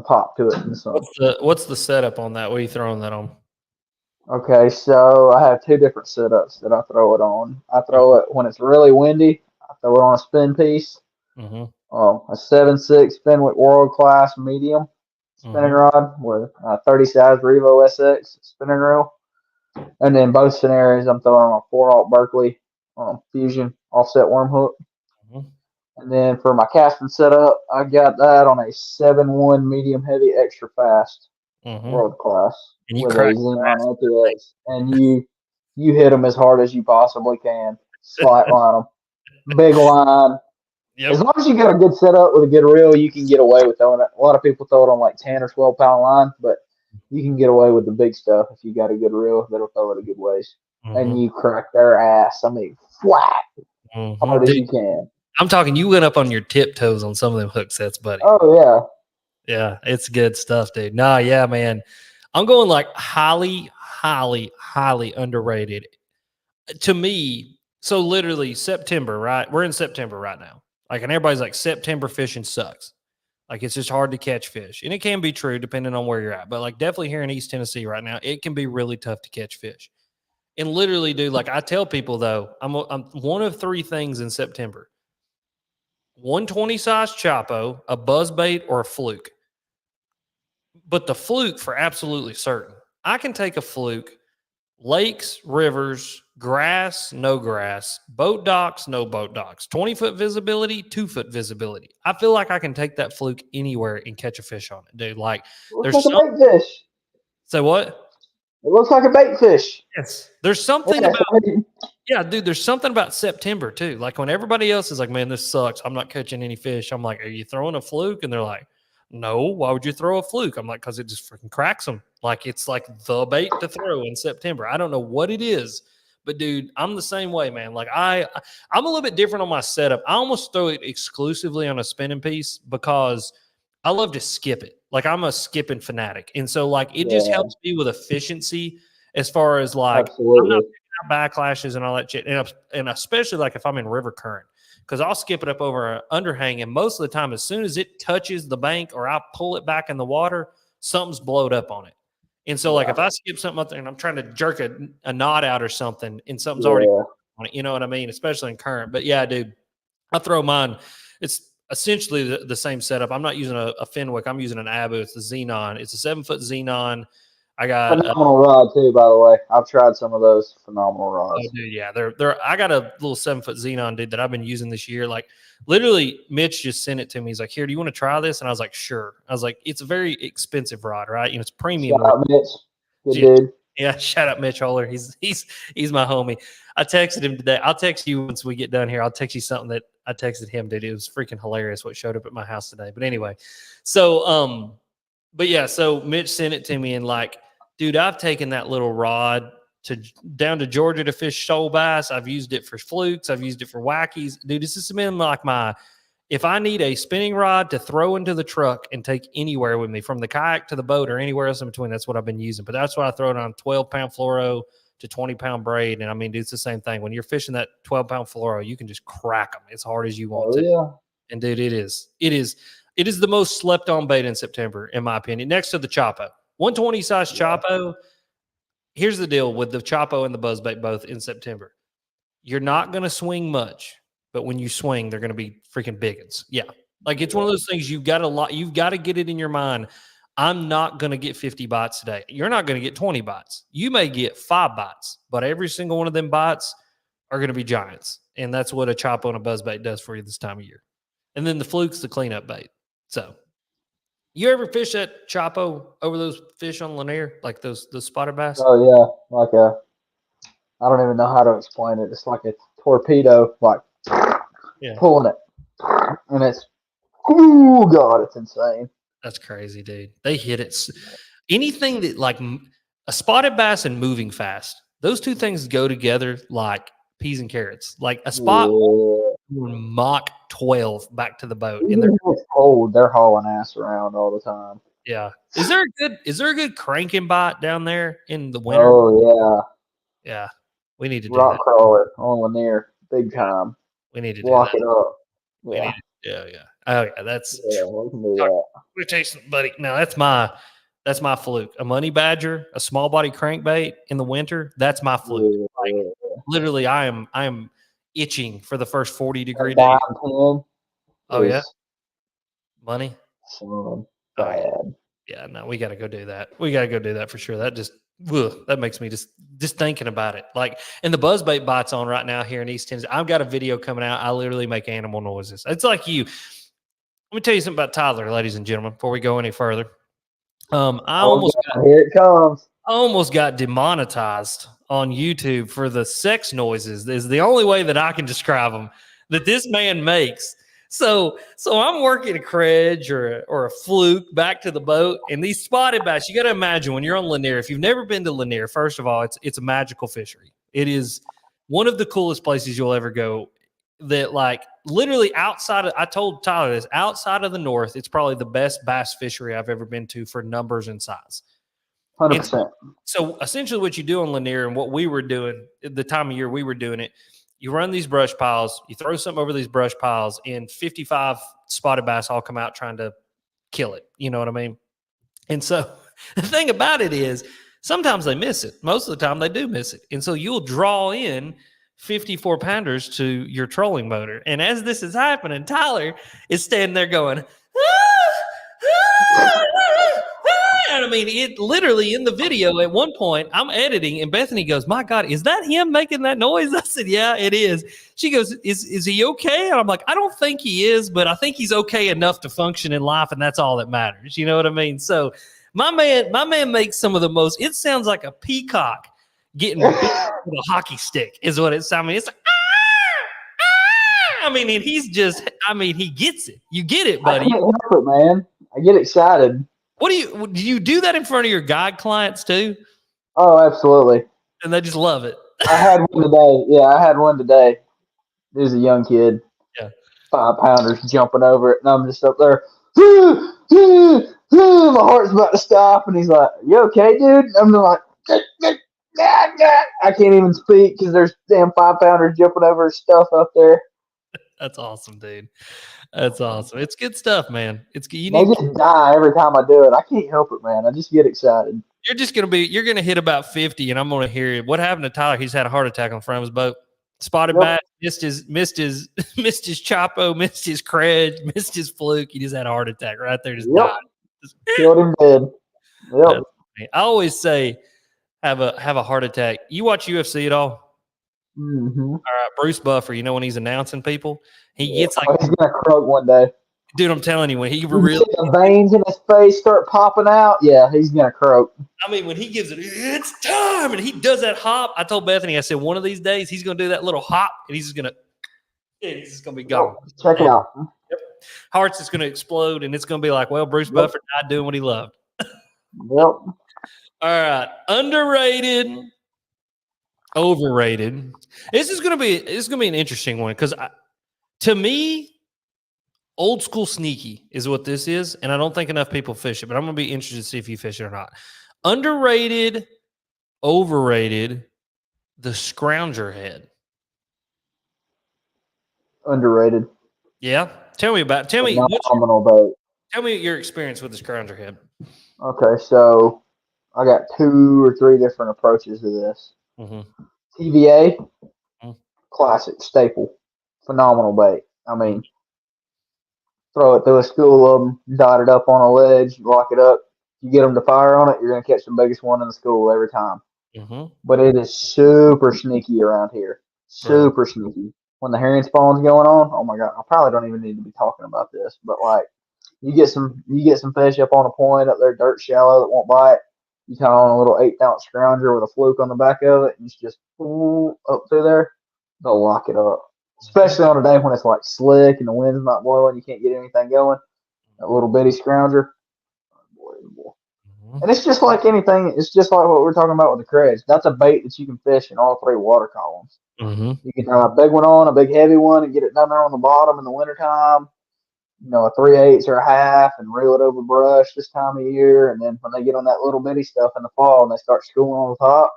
pop to it in the sun.
What's the setup on that? What are you throwing that on?
Okay, so I have two different setups that I throw it on. I throw it when it's really windy. I throw it on a spin piece.
Mm-hmm.
A 7.6 Fenwick World Class medium spinning rod with a 30 size Revo SX spinning reel. And then both scenarios, I'm throwing on a 4/0 Berkeley Fusion offset worm hook. Mm-hmm. And then for my casting setup, I got that on a 7.1 medium heavy extra fast World Class.
And you
with a Xenon ATX, and you hit them as hard as you possibly can. Slight line them, big line. Yep. As long as you got a good setup with a good reel, you can get away with throwing it. A lot of people throw it on like 10 or 12 pound line, but you can get away with the big stuff if you got a good reel that'll throw it a good ways. And you crack their ass. I mean, flat, hard as you can.
I'm talking. You went up on your tiptoes on some of them hook sets, buddy.
Oh yeah,
yeah, it's good stuff, dude. Nah, yeah, man. I'm going like highly, highly, highly underrated. To me, so literally September, right? We're in September right now. Like, and everybody's like, September fishing sucks. Like, it's just hard to catch fish. And it can be true depending on where you're at. But, like, definitely here in East Tennessee right now, it can be really tough to catch fish. And literally, dude, like I tell people, though, I'm one of three things in September. 120 size Chapo, a buzzbait, or a fluke. But the fluke for absolutely certain. I can take a fluke, lakes, rivers, grass, no grass, boat docks, no boat docks, 20-foot visibility, 2-foot visibility. I feel like I can take that fluke anywhere and catch a fish on it, dude. Like,
there's like a bait fish.
Say what?
It looks like a bait fish.
Yes. There's something about yeah, dude, there's something about September too. Like when everybody else is like, man, this sucks. I'm not catching any fish. I'm like, are you throwing a fluke? And they're like, no, why would you throw a fluke? I'm like, because it just freaking cracks them. Like, it's like the bait to throw in September. I don't know what it is, but dude, I'm the same way, man. Like I'm a little bit different on my setup. I almost throw it exclusively on a spinning piece because I love to skip it. Like I'm a skipping fanatic. And so like, it just helps me with efficiency as far as like, I'm not picking out backlashes and all that shit. And especially like if I'm in river current. because I'll skip it up over an underhang, and most of the time, as soon as it touches the bank or I pull it back in the water, something's blowed up on it. And so, like, if I skip something up there and I'm trying to jerk a knot out or something, and something's already on it, you know what I mean? Especially in current. But yeah, dude, I throw mine. It's essentially the same setup. I'm not using a Fenwick. I'm using an Abu. It's a Xenon. It's a 7-foot Xenon. I got
phenomenal rod too, by the way. I've tried some of those phenomenal rods.
Oh, dude, yeah, they're. I got a little 7-foot Xenon, dude, that I've been using this year. Like, literally, Mitch just sent it to me. He's like, "Here, do you want to try this?" And I was like, "Sure." I was like, "It's a very expensive rod, right? You know, it's premium."
Shout out, Mitch. Good dude.
Yeah, shout out Mitch Holler. He's my homie. I texted him today. I'll text you once we get done here. I'll text you something that I texted him, dude. It was freaking hilarious what showed up at my house today. But anyway, so but yeah, so Mitch sent it to me and like, dude, I've taken that little rod down to Georgia to fish shoal bass. I've used it for flukes. I've used it for wackies. Dude, this has been like if I need a spinning rod to throw into the truck and take anywhere with me, from the kayak to the boat or anywhere else in between, that's what I've been using. But that's what I throw it on, 12-pound fluoro to 20-pound braid. And I mean, dude, it's the same thing. When you're fishing that 12-pound fluoro, you can just crack them as hard as you want to.
Yeah.
And dude, it is the most slept on bait in September, in my opinion, next to the Chapo. 120 size Chapo. Here's the deal with the Chapo and the buzzbait both in September. You're not going to swing much, but when you swing, they're going to be freaking big ones. Yeah. Like, it's one of those things you've got to get it in your mind. I'm not going to get 50 bites today. You're not going to get 20 bites. You may get 5 bites, but every single one of them bites are going to be giants. And that's what a Chapo and a buzzbait does for you this time of year. And then the fluke's the cleanup bait. So, you ever fish that Chapo over those fish on Lanier, like those spotted bass?
Oh yeah, like I don't even know how to explain it. It's like a torpedo, like pulling it, and it's it's insane.
That's crazy, dude. They hit it. Anything that like a spotted bass and moving fast, those two things go together like peas and carrots. Like a spot Mach 12 back to the boat.
And it's cold. They're hauling ass around all the time.
Yeah. Is there a good cranking bite down there in the winter?
Oh
yeah. Yeah. We need to do
rock
that.
crawler on Lanier, big time.
We need to do
lock
that.
it up.
Yeah. Oh yeah, that's
we can do that.
We're chasing, buddy. No, that's my fluke. A money badger, a small body crankbait in the winter. That's my fluke. Like, literally, I am itching for the first 40-degree day.
Oh
yeah, money.
Bad.
Yeah, no, we got to go do that. We got to go do that for sure. That just that makes me just thinking about it. Like, and the buzzbait bite's on right now here in East Tennessee. I've got a video coming out. I literally make animal noises. It's like you. Let me tell you something about Tyler, ladies and gentlemen, before we go any further. Here
it comes.
I almost got demonetized on YouTube for the sex noises. Is the only way that I can describe them that this man makes. So I'm working a Krej or a fluke back to the boat, and these spotted bass. You got to imagine when you're on Lanier. If you've never been to Lanier, first of all, it's a magical fishery. It is one of the coolest places you'll ever go. That, like, literally outside of, I told Tyler this, outside of the north, it's probably the best bass fishery I've ever been to for numbers and size.
100%.
So essentially what you do on Lanier and what we were doing the time of year we were doing it, you run these brush piles, you throw something over these brush piles, and 55 spotted bass all come out trying to kill it. You know what I mean? And so the thing about it is sometimes they miss it. Most of the time they do miss it. And so you'll draw in 54 pounders to your trolling motor. And as this is happening, Tyler is standing there going, and I mean, it literally in the video at one point, I'm editing and Bethany goes, "My God, is that him making that noise?" I said, "Yeah, it is." She goes, is he okay? And I'm like, "I don't think he is, but I think he's okay enough to function in life. And that's all that matters." You know what I mean? So my man makes some of the most, it sounds like a peacock getting beat with a hockey stick is what it sounds. I mean, it's like, I mean, and he's just, I mean, he gets it. You get it, buddy.
I can't help it, man. I get excited.
Do you do that in front of your guide clients too?
Oh, absolutely.
And they just love it.
I had one today. Yeah, I had one today. There's a young kid.
Yeah.
5-pounders jumping over it. And I'm just up there. My heart's about to stop. And he's like, "You okay, dude?" I'm like, I can't even speak because there's damn 5-pounders jumping over stuff up there.
That's awesome, dude. That's awesome. It's good stuff, man. It's you
They
need.
just die every time I do it. I can't help it, man. I just get excited.
You're gonna hit about 50, and I'm gonna hear what happened to Tyler. He's had a heart attack on front of his boat. Spotted
Yep.
bass, missed his missed his chopo, missed his Krej, missed his fluke. He just had a heart attack right there, just
Yep.
died.
Killed him dead. Yep.
I always say have a heart attack. You watch UFC at all?
Mm-hmm.
All right, Bruce Buffer, you know when he's announcing people, he gets like,
he's gonna croak one day.
dude, I'm telling you, when he
You
really,
see the veins in his face start popping out. Yeah, he's gonna croak.
I mean, when he gives it, it's time, and he does that hop. I told Bethany, I said, one of these days he's gonna do that little hop, and he's just gonna be gone.
Check it out.
Yep. Heart's just gonna explode, and it's gonna be like, well, Bruce Buffer died doing what he loved.
Yep.
All right, underrated, overrated. This is gonna be an interesting one because to me, old school sneaky is what this is, and I don't think enough people fish it. But I'm gonna be interested to see if you fish it or not. Underrated, overrated, the scrounger head.
Underrated.
Yeah, tell me
Phenomenal boat.
tell me your experience with the scrounger head.
Okay, so I got 2 or 3 different approaches to this.
Mm-hmm.
TVA, classic, staple, phenomenal bait. I mean, throw it through a school of them, dot it up on a ledge, lock it up. You get them to fire on it, you're going to catch the biggest one in the school every time.
Mm-hmm.
But it is super sneaky around here. Super sneaky. When the herring spawn's going on, oh my God, I probably don't even need to be talking about this, but like, you get some fish up on a point up there, dirt shallow that won't bite. You tie on a little 1/8 ounce scrounger with a fluke on the back of it, and it's just up through there. They'll lock it up. Especially on a day when it's like slick and the wind's not blowing, you can't get anything going. That little bitty scrounger, unbelievable.
Mm-hmm.
And it's just like anything. It's just like what we're talking about with the Krej. That's a bait that you can fish in all 3 water columns.
Mm-hmm.
You can tie a big one on, a big heavy one, and get it down there on the bottom in the wintertime. You know, a 3/8 or a half, and reel it over brush this time of year. And then when they get on that little bitty stuff in the fall and they start schooling on the top,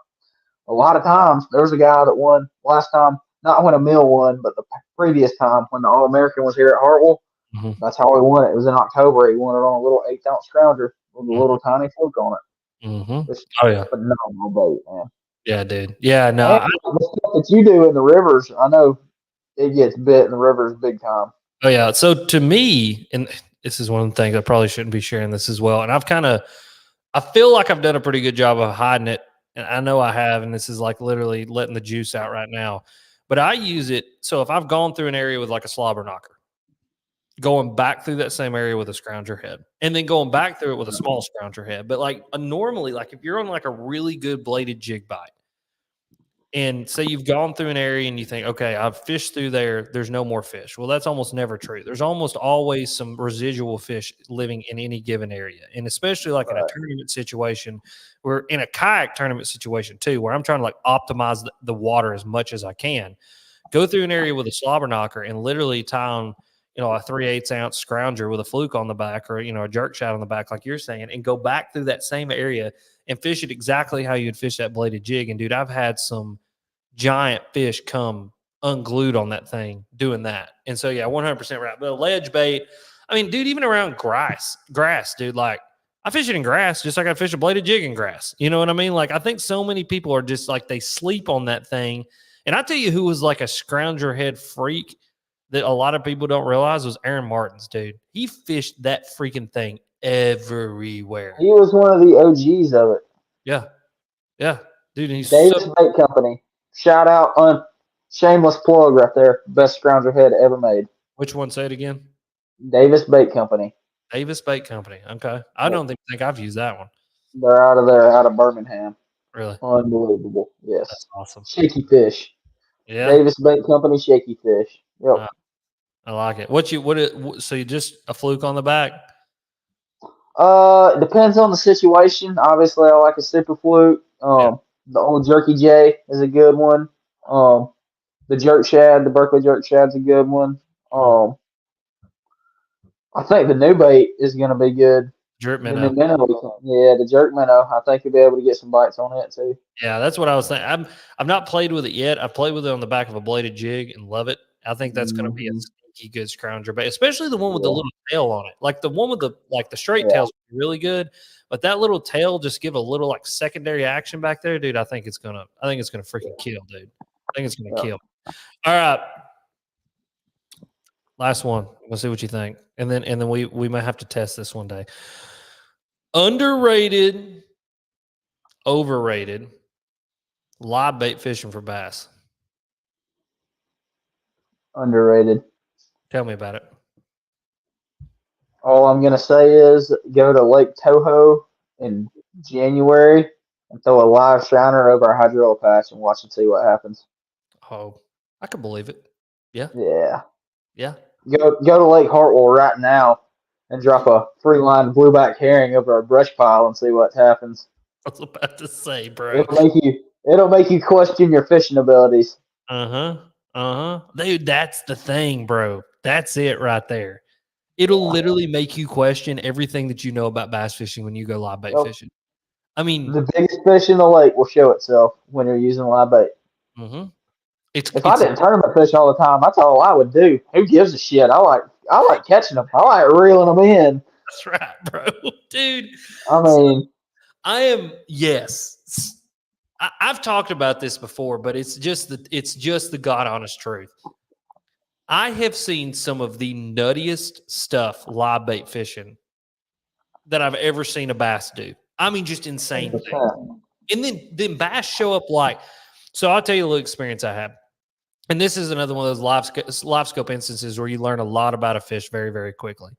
a lot of times there was a guy that won last time, not when Emil won, but the previous time when the All American was here at Hartwell.
Mm-hmm.
That's how he won it. It was in October. He won it on a little 1/8 ounce scrounger with a little tiny fluke on it.
Mm-hmm.
It's
Oh yeah,
phenomenal bait, man.
yeah, dude. Yeah, no.
And the stuff that you do in the rivers, I know it gets bit in the rivers big time.
Oh yeah. So to me, and this is one of the things I probably shouldn't be sharing this as well. And I feel like I've done a pretty good job of hiding it, and I know I have. And this is like literally letting the juice out right now. But I use it. So if I've gone through an area with like a slobber knocker, going back through that same area with a scrounger head, and then going back through it with a small scrounger head. But like normally, like if you're on like a really good bladed jig bite, and say you've gone through an area and you think, okay, I've fished through there, there's no more fish. Well, that's almost never true. There's almost always some residual fish living in any given area. And especially like in a tournament situation, we're in a kayak tournament situation too, where I'm trying to like optimize the water as much as I can. Go through an area with a slobber knocker and literally tie on, you know, a 3/8 ounce scrounger with a fluke on the back, or, you know, a jerk shot on the back, like you're saying, and go back through that same area and fish it exactly how you'd fish that bladed jig. And dude, I've had some giant fish come unglued on that thing doing that. And so, yeah, 100% right. But a ledge bait, I mean, dude, even around grass, dude, like I fish it in grass just like I fish a bladed jig in grass. You know what I mean? Like I think so many people are just like, they sleep on that thing. And I tell you who was like a scrounger head freak that a lot of people don't realize was Aaron Martins, dude. He fished that freaking thing everywhere.
He was one of the OGs of it.
Yeah. Yeah. Dude, and he's
Davis Bait Company. Shout out on shameless plug right there. Best scrounger head ever made.
Which one? Say it again.
Davis Bait Company.
Davis Bait Company. Okay. I don't think I've used that one.
They're out of there, out of Birmingham.
Really?
Unbelievable. Yes.
That's awesome.
Shaky fish.
Yeah.
Davis Bait Company, shaky fish. Yep.
I like it. So you just a fluke on the back?
It depends on the situation. Obviously, I like a super fluke. The old Jerky J is a good one. The Jerk Shad, the Berkeley Jerk Shad's a good one. I think the new bait is going to be good.
Jerk minnow.
The jerk minnow. I think you'll be able to get some bites on it too.
Yeah, that's what I was thinking. I've not played with it yet. I played with it on the back of a bladed jig and love it. I think that's going to be a sneaky good scrounger bait, especially the one with the little tail on it. Like the one with the straight tails really good, but that little tail just give a little like secondary action back there, dude. I think it's gonna freaking kill, dude. I think it's gonna kill. All right. Last one. We'll see what you think. And then we might have to test this one day. Underrated, overrated, live bait fishing for bass.
Underrated.
Tell me about it.
All I'm going to say is go to Lake Toho in January and throw a live shiner over a hydrilla patch and watch and see what happens.
Oh, I can believe it. Yeah.
Yeah.
Yeah.
Go to Lake Hartwell right now and drop a free line blueback herring over a brush pile and see what happens.
I was about to say, bro.
It'll make you question your fishing abilities.
Dude, that's the thing, bro. That's it right there. It'll literally make you question everything that you know about bass fishing when you go live bait fishing. I mean,
the biggest fish in the lake will show itself when you're using live bait. If I didn't tournament fish all the time, that's all I would do. Who gives a shit? I like catching them. I like reeling them in.
That's right, bro. Dude.
I mean,
I've talked about this before, but it's just the God honest truth. I have seen some of the nuttiest stuff live bait fishing that I've ever seen a bass do. I mean, just insane things. And then bass show up like, so I'll tell you a little experience I had. And this is another one of those live scope instances where you learn a lot about a fish very, very quickly.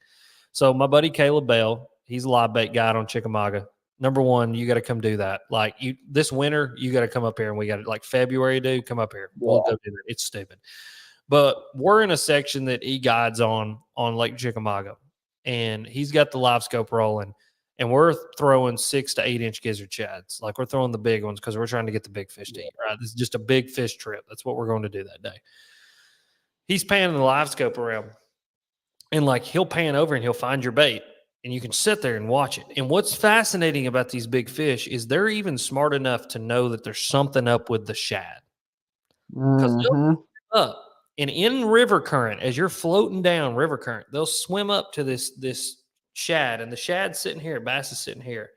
So my buddy Caleb Bell, he's a live bait guide on Chickamauga. Number one, you got to come do that. Like this winter, you got to come up here, and we got it like February, dude. Come up here. We'll go do that. It's stupid. But we're in a section that he guides on Lake Chickamauga, and he's got the live scope rolling, and we're throwing 6 to 8 inch gizzard chads. Like we're throwing the big ones because we're trying to get the big fish to eat, right? This is just a big fish trip. That's what we're going to do that day. He's panning the live scope around, and like he'll pan over and he'll find your bait, and you can sit there and watch it. And what's fascinating about these big fish is they're even smart enough to know that there's something up with the shad. Because they'll up. And in river current, as you're floating down river current, they'll swim up to this shad, and the shad's sitting here, bass is sitting here,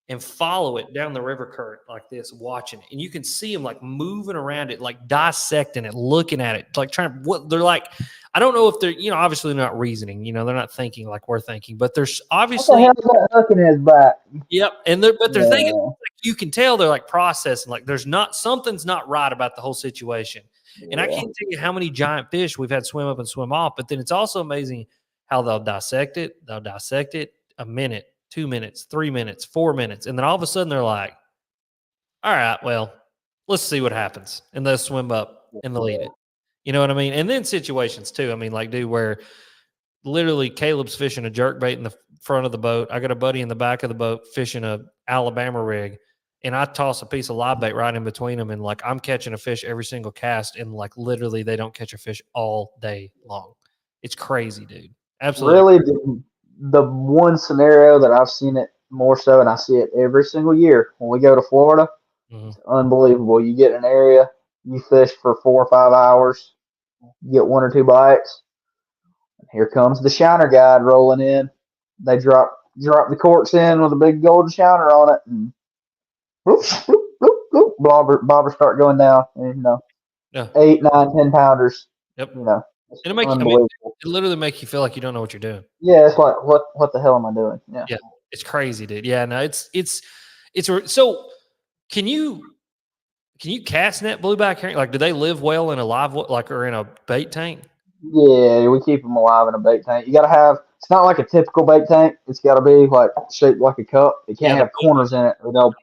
and follow it down the river current like this, watching it. And you can see them like moving around it, like dissecting it, looking at it, like trying. What they're like, I don't know if they're, obviously they're not reasoning, they're not thinking like we're thinking, but there's obviously.
What the hell's that hook in his back?
Yep, and they're thinking. Like, you can tell they're like processing, like something's not right about the whole situation. And I can't tell you how many giant fish we've had swim up and swim off, but then it's also amazing how they'll dissect it. They'll dissect it a minute, 2 minutes, 3 minutes, 4 minutes. And then all of a sudden they're like, all right, well, let's see what happens. And they'll swim up and they'll eat it. You know what I mean? And then situations too. I mean, like, dude, where literally Caleb's fishing a jerkbait in the front of the boat. I got a buddy in the back of the boat fishing a Alabama rig. And I toss a piece of live bait right in between them, and like I'm catching a fish every single cast, and like literally they don't catch a fish all day long. It's crazy, dude. Absolutely.
Really, the one scenario that I've seen it more so, and I see it every single year when we go to Florida, it's unbelievable. You get in an area, you fish for 4 or 5 hours, you get 1 or 2 bites, and here comes the shiner guide rolling in. They drop the corks in with a big golden shiner on it, and whoop, whoop, whoop, whoop, bobbers start going down, and 8, 9, 10 pounders.
Yep.
And
it literally makes you feel like you don't know what you're doing.
Yeah, it's like what the hell am I doing?
Yeah, it's crazy, dude. Yeah, no, it's so. Can you cast net blueback herring? Like, do they live well in a live or in a bait tank?
Yeah, we keep them alive in a bait tank. You got to have. It's not like a typical bait tank. It's got to be like shaped like a cup. It can't have corners in it, or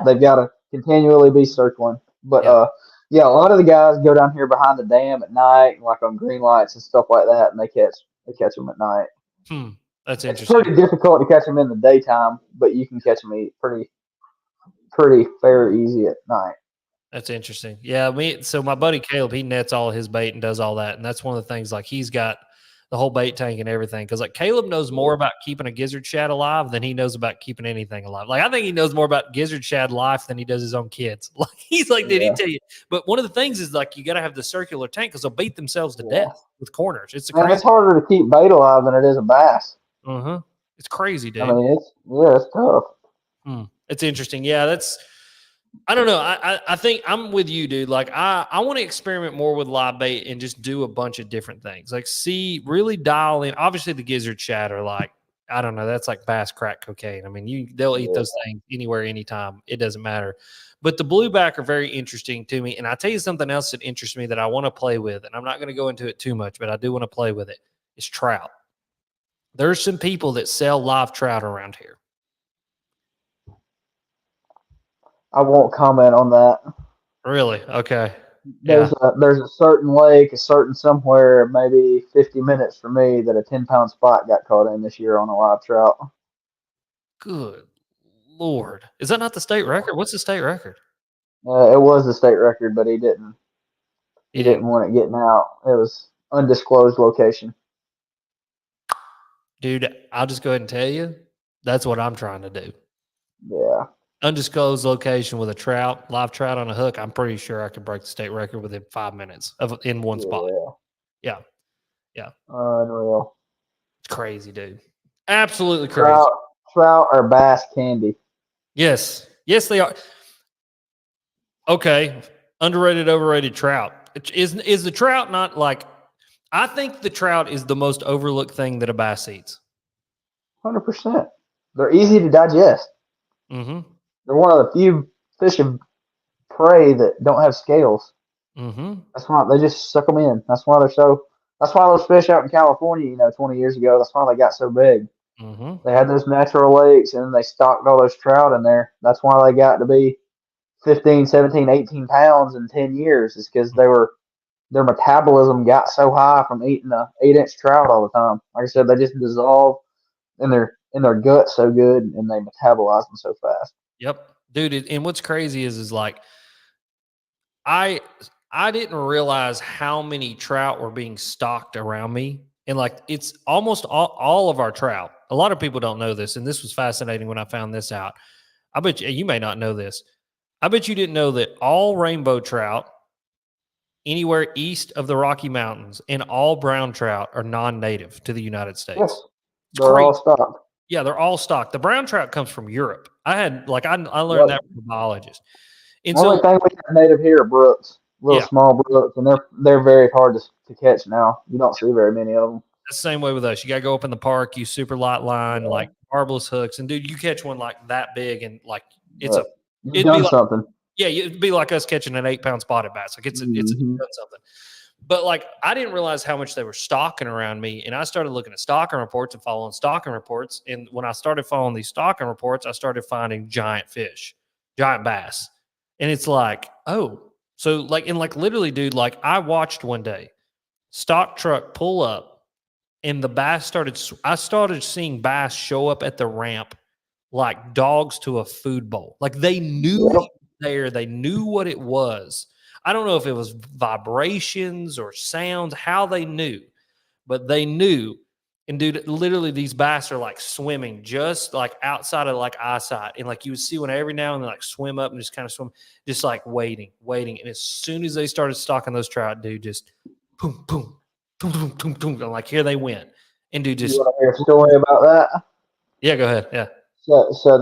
they've got to continually be circling. But a lot of the guys go down here behind the dam at night, like on green lights and stuff like that, and they catch them at night.
That's interesting.
It's pretty difficult to catch them in the daytime, but you can catch them pretty fair easy at night.
That's interesting. Yeah, so my buddy Caleb, he nets all of his bait and does all that, and that's one of the things. Like he's got the whole bait tank and everything. Because like Caleb knows more about keeping a gizzard shad alive than he knows about keeping anything alive. Like I think he knows more about gizzard shad life than he does his own kids. Like he's like, did he tell you? But one of the things is like you got to have the circular tank because they'll beat themselves to death with corners. It's the crazy.
It's harder to keep bait alive than it is a bass.
It's crazy, dude.
I mean, it's tough.
It's interesting. Yeah, I don't know. I think I'm with you, dude. Like I want to experiment more with live bait and just do a bunch of different things. Like really dial in. Obviously the gizzard shad are like, I don't know, that's like bass crack cocaine. I mean, they'll eat those things anywhere, anytime. It doesn't matter. But the blueback are very interesting to me. And I'll tell you something else that interests me that I want to play with. And I'm not going to go into it too much, but I do want to play with it. It's trout. There's some people that sell live trout around here.
I won't comment on that.
Really? Okay.
There's a certain lake, a certain somewhere, maybe 50 minutes from me, that a 10-pound spot got caught in this year on a live trout.
Good Lord. Is that not the state record? What's the state record?
It was the state record, but he didn't want it getting out. It was undisclosed location.
Dude, I'll just go ahead and tell you, that's what I'm trying to do.
Yeah.
Undisclosed location with a live trout on a hook. I'm pretty sure I could break the state record within 5 minutes in one spot. Yeah.
Unreal.
It's crazy, dude. Absolutely crazy.
Trout are bass candy.
Yes, they are. Okay, underrated, overrated trout. Is the trout not like? I think the trout is the most overlooked thing that a bass eats.
100%. They're easy to digest. They're one of the few fish of prey that don't have scales. That's why they just suck them in. That's why those fish out in California, 20 years ago, that's why they got so big. They had those natural lakes, and they stocked all those trout in there. That's why they got to be 15, 17, 18 pounds in 10 years. Is because their metabolism got so high from eating a 8-inch trout all the time. Like I said, they just dissolve in their gut so good, and they metabolize them so fast.
Yep, dude. And what's crazy is like I didn't realize how many trout were being stocked around me. And like, it's almost all of our trout. A lot of people don't know this. And this was fascinating when I found this out. I bet you may not know this. I bet you didn't know that all rainbow trout anywhere east of the Rocky Mountains and all brown trout are non-native to the United States.
Yes, they're all stocked.
Yeah, they're all stocked. The brown trout comes from Europe. I learned that from a biologist. And
the only thing we have native here are brooks, small brooks, and they're very hard to catch now. You don't see very many of them.
It's the same way with us. You got to go up in the park, use super light line, like marvelous hooks, and dude, you catch one like that big, and like it'd be like something. Yeah, it'd be like us catching an 8-pound spotted bass. Like it's done something. But like I didn't realize how much they were stocking around me, and I started looking at stocking reports and following stocking reports. And when I started following these stocking reports, I started finding giant fish, giant bass. And it's like, oh, so like, and like literally, dude, like I watched one day, stock truck pull up, and the bass I started seeing bass show up at the ramp like dogs to a food bowl. Like they knew it was there. They knew what it was. I don't know if it was vibrations or sounds, how they knew, but they knew. And dude, literally these bass are like swimming just like outside of like eyesight. And like you would see one every now and then like swim up and just kind of swim, just like waiting. And as soon as they started stalking those trout, dude, just boom, boom, boom, boom, boom, boom. And like here they went. And dude, just.
You want to hear a story about that?
Yeah, go ahead. Yeah.
So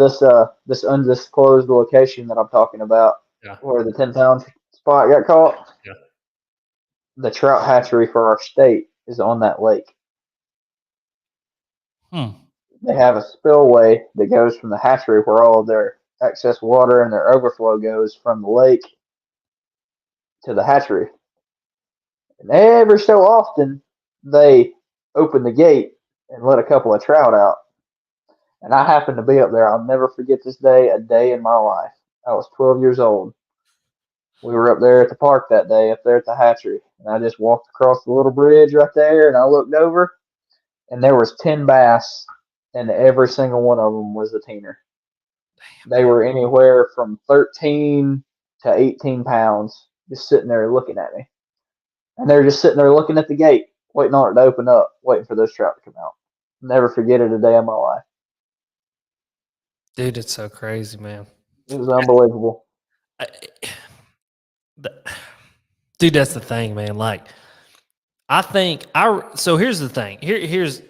this undisclosed location that I'm talking about, where the 10-pound spot got caught, the trout hatchery for our state is on that lake. They have a spillway that goes from the hatchery where all of their excess water and their overflow goes from the lake to the hatchery. And every so often, they open the gate and let a couple of trout out. And I happened to be up there. I'll never forget this day, a day in my life. I was 12 years old. We were up there at the park that day, up there at the hatchery. And I just walked across the little bridge right there, and I looked over, and there was 10 bass, and every single one of them was a teener. They were anywhere from 13 to 18 pounds, just sitting there looking at me. And they were just sitting there looking at the gate. waiting on it to open up, waiting for those trout to come out. Never forget it a day in my life.
Dude, it's so crazy, man.
It was unbelievable.
I, the- dude, that's the thing, man. Like, I think so here's the thing. Here's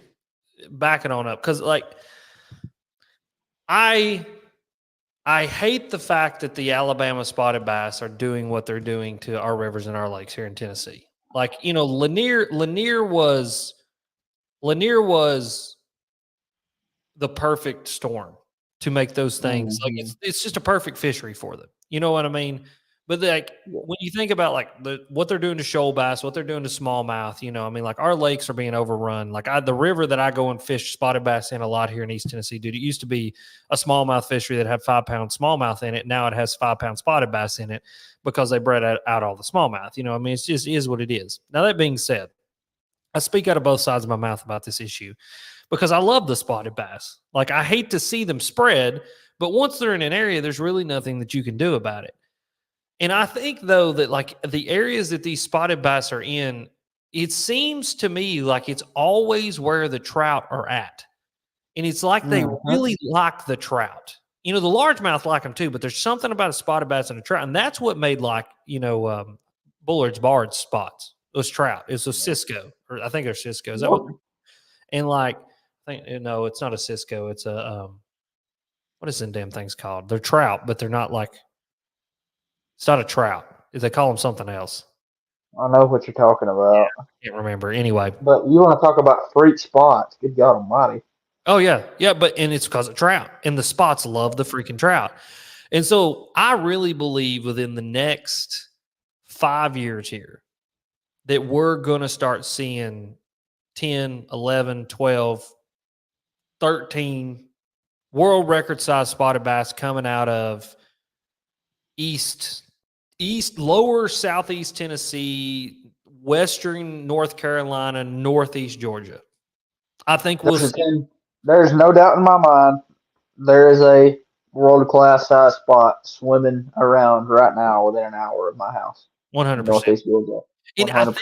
backing on up because like I I hate the fact that the Alabama spotted bass are doing what they're doing to our rivers and our lakes here in Tennessee. Like, Lanier was the perfect storm to make those things like
Mm-hmm.
it's just a perfect fishery for them. You know what I mean? But like
Yeah.
when you think about like what they're doing to shoal bass, what they're doing to smallmouth, I mean, like our lakes are being overrun. Like the river that I go and fish spotted bass in a lot here in East Tennessee, dude. It used to be a smallmouth fishery that had 5 pound smallmouth in it. Now it has 5 pound spotted bass in it because they bred out all the smallmouth. I mean, it's just is what it is. Now that being said, I speak out of both sides of my mouth about this issue because I love the spotted bass. Like I hate to see them spread, but once they're in an area, there's really nothing that you can do about it. And I think though that like the areas that these spotted bass are in, it seems to me like it's always where the trout are at. And it's like they
Mm-hmm.
really like the trout. The largemouth like them too, but there's something about a spotted bass and a trout. And that's what made like, Bullard's Bard's spots, those trout. It's a Cisco, or I think they're Cisco. Is that what?
Yep.
And like, I think no, it's not a Cisco. It's a what is them damn things called? They're trout, but they're not like it's not a trout. They call them something else.
I know what you're talking
Yeah,
about.
I can't remember. Anyway,
But you want to talk about freak spots? Good God Almighty!
oh yeah, yeah, and it's because of trout, and the spots love the freaking trout, and so I really believe within the next 5 years here that we're going to start seeing 10, 11, 12, 13 world record size spotted bass coming out of east, lower southeast Tennessee, western North Carolina, northeast Georgia. I think we'll
There's a
see
10. There's no doubt in my mind. There is a world class size spot swimming around right now within an hour of my house in
100%.
Northeast Georgia.
And
100%.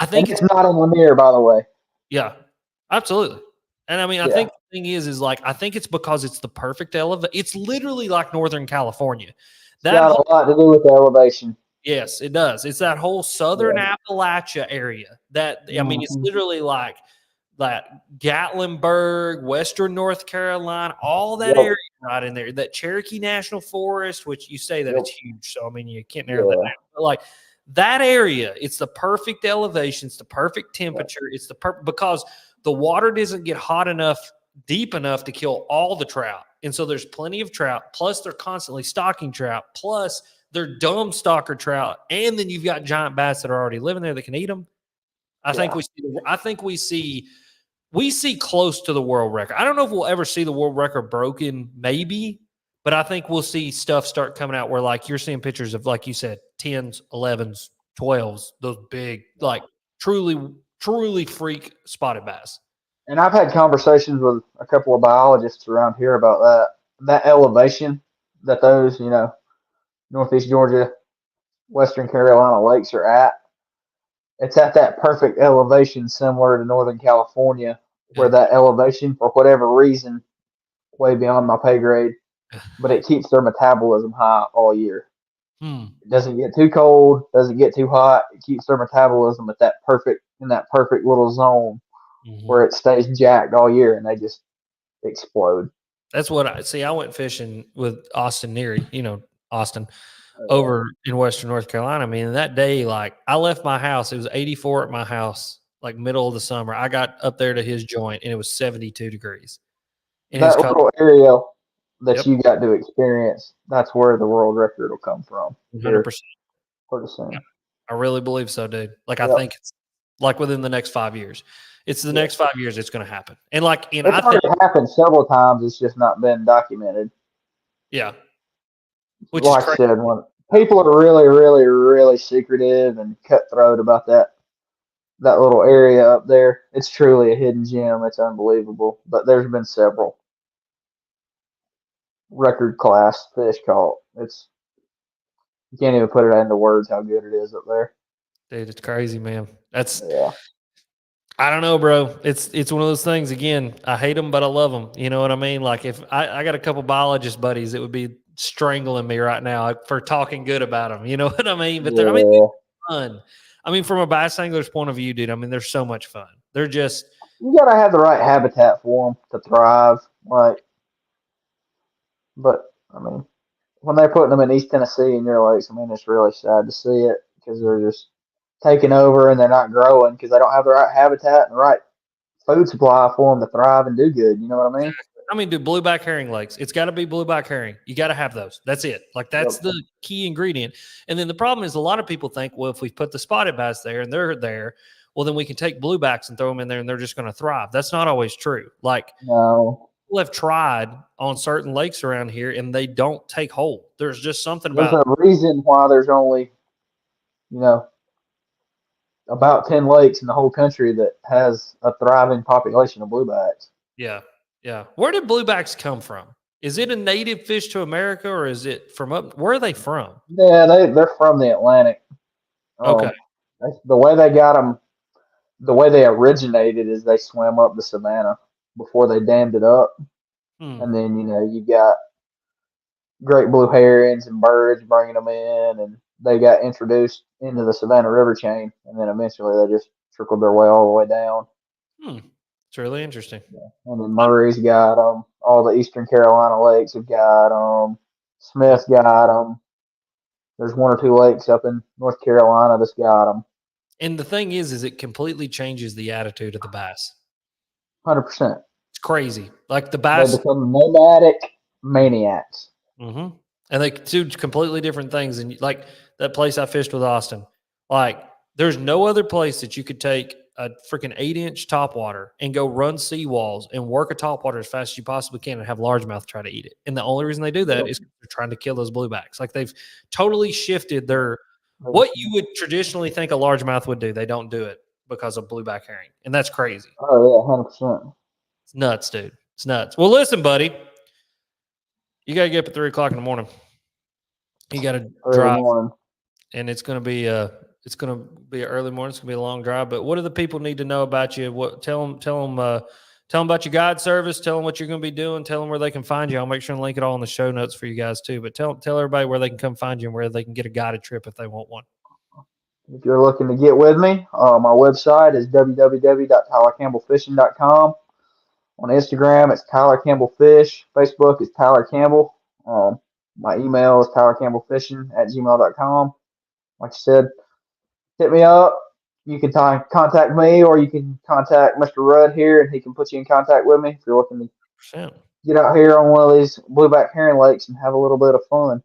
I
And
think
it's
it's
not in Lanier, by the way.
yeah, absolutely. And I mean, I
Yeah.
think the thing is like I think it's because it's the perfect elevation. It's literally like Northern California.
It's
That
got
whole
a lot to do with the elevation.
Yes, it does. It's that whole southern
Yeah.
Appalachia area. That I mean, it's
Mm-hmm.
literally like that Gatlinburg, Western North Carolina, all that
Yep.
area right in there. That Cherokee National Forest, which you say that
Yep.
it's huge, so I mean you can't narrow that
Yeah.
down. But like that area, it's the perfect elevation, it's the perfect
Yeah.
temperature, it's the perfect because the water doesn't get hot enough, deep enough to kill all the trout, and so there's plenty of trout. Plus, they're constantly stocking trout. Plus they're dumb stalker trout, and then you've got giant bass that are already living there that can eat them.
Yeah.
I think we see close to the world record. I don't know if we'll ever see the world record broken, maybe, but I think we'll see stuff start coming out where like you're seeing pictures of like you said, 10s, 11s, 12s, those big like truly freak spotted bass.
And I've had conversations with a couple of biologists around here about that elevation that those, Northeast Georgia, Western Carolina lakes are at. It's at that perfect elevation similar to Northern California, where
Yeah.
that elevation, for whatever reason, way beyond my pay grade, but it keeps their metabolism high all year.
Hmm.
It doesn't get too cold, doesn't get too hot. It keeps their metabolism at that perfect little zone
Mm-hmm.
where it stays jacked all year, and they just explode.
That's what I see. I went fishing with Austin Neary, Austin
Oh,
over in Western North Carolina. I mean, that day, like I left my house, it was 84 at my house, like middle of the summer. I got up there to his joint and it was 72 degrees. And it was
that
called,
little area that
yep,
you got to experience, that's where the world record will come from here
100%.
pretty
Yeah,
soon.
I really believe so, dude. Like, I
Yep.
think it's like within the next 5 years. It's the
Yeah.
next 5 years it's going to happen. And like,
It's
I think,
already happened several times. It's just not been documented.
yeah, which is
Like I
crazy.
said, when people are really, really, really secretive and cutthroat about that little area up there, it's truly a hidden gem. It's unbelievable. But there's been several record class fish caught. You can't even put it into words how good it is up there.
Dude, it's crazy, man. That's
Yeah.
I don't know, bro. It's one of those things. Again, I hate them, but I love them. You know what I mean? Like if I got a couple biologist buddies that would be strangling me right now for talking good about them. You know what I mean? But they're
Yeah.
fun. I mean, from a bass angler's point of view, dude. I mean, they're so much fun. They're just
You gotta have the right habitat for them to thrive. Like, but I mean, when they're putting them in East Tennessee in your lakes, I mean, it's really sad to see it because they're just taking over and they're not growing because they don't have the right habitat and the right food supply for them to thrive and do good. You know what I mean?
I mean, dude, blueback herring lakes. It's got to be blueback herring. You got to have those. That's it. Like that's
Yep.
the key ingredient. And then the problem is a lot of people think, well, if we put the spotted bass there and they're there, well, then we can take bluebacks and throw them in there and they're just going to thrive. That's not always true. Like
No.
people have tried on certain lakes around here and they don't take hold. There's just something
There's
about
a reason why there's only, you know, about 10 lakes in the whole country that has a thriving population of bluebacks.
yeah, yeah. Where did bluebacks come from? Is it a native fish to America or is it from up? Where are they from?
Yeah, they're from the Atlantic.
Okay.
The way they got them, the way they originated is they swam up the Savannah before they dammed it up.
Hmm.
And then, you got great blue herons and birds bringing them in, and they got introduced into the Savannah River chain, and then eventually they just trickled their way all the way down.
Hmm. It's really interesting.
Yeah. And then Murray's got them. All the Eastern Carolina lakes have got them. Smith's got them. There's one or two lakes up in North Carolina that's got them.
And the thing is it completely changes the attitude of the bass.
100%.
It's crazy. Like the
They
bass,
become nomadic maniacs.
and they do completely different things. And like that place I fished with Austin, like there's no other place that you could take a freaking 8-inch topwater and go run seawalls and work a topwater as fast as you possibly can and have largemouth try to eat it. And the only reason they do that is they're trying to kill those bluebacks. Like they've totally shifted their what you would traditionally think a largemouth would do. They don't do it because of blueback herring, and that's crazy.
Oh yeah, 100%.
It's nuts, dude. It's nuts. Well, listen, buddy, you got to get up at 3:00 in the morning. You got to
Early
drive,
morning.
and it's going to be an early morning. It's going to be a long drive. But what do the people need to know about you? What tell them about your guide service. Tell them what you're going to be doing. Tell them where they can find you. I'll make sure and link it all in the show notes for you guys too. But tell everybody where they can come find you and where they can get a guided trip if they want one.
If you're looking to get with me, my website is www.tylercampbellfishing.com. On Instagram, it's Tyler Campbell Fish. Facebook is Tyler Campbell. My email is tylercampbellfishing@gmail.com. Like I said, hit me up. You can contact me, or you can contact Mr. Rudd here, and he can put you in contact with me if you're looking to
100%.
get out here on one of these blueback herring lakes and have a little bit of fun.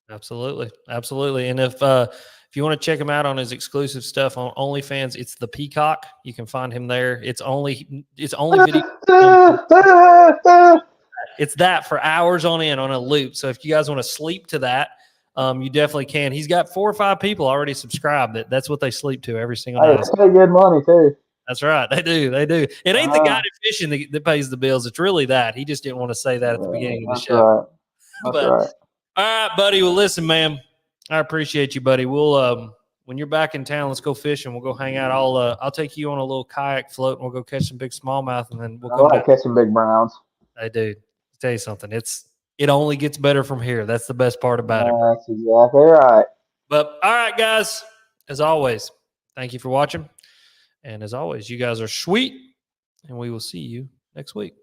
Absolutely. And if you want to check him out on his exclusive stuff on OnlyFans, it's the Peacock. You can find him there. It's only video. It's that for hours on end on a loop. So if you guys want to sleep to that, you definitely can. He's got 4 or 5 people already subscribed. That's what they sleep to every single
Hey,
night.
they pay good money too.
That's right. They do. It ain't the guy fishing that pays the bills. It's really that. He just didn't want to say that at the beginning of the show.
Right. That's
But,
right.
All right, buddy. Well, listen, man, I appreciate you, buddy. We'll when you're back in town, let's go fishing. We'll go hang out. I'll take you on a little kayak float, and we'll go catch some big smallmouth, and then we'll
I
come
like catching big browns.
Hey, dude, I'll tell you something. It only gets better from here. That's the best part about it.
That's exactly right.
But all right, guys, as always, thank you for watching. And as always, you guys are sweet, and we will see you next week.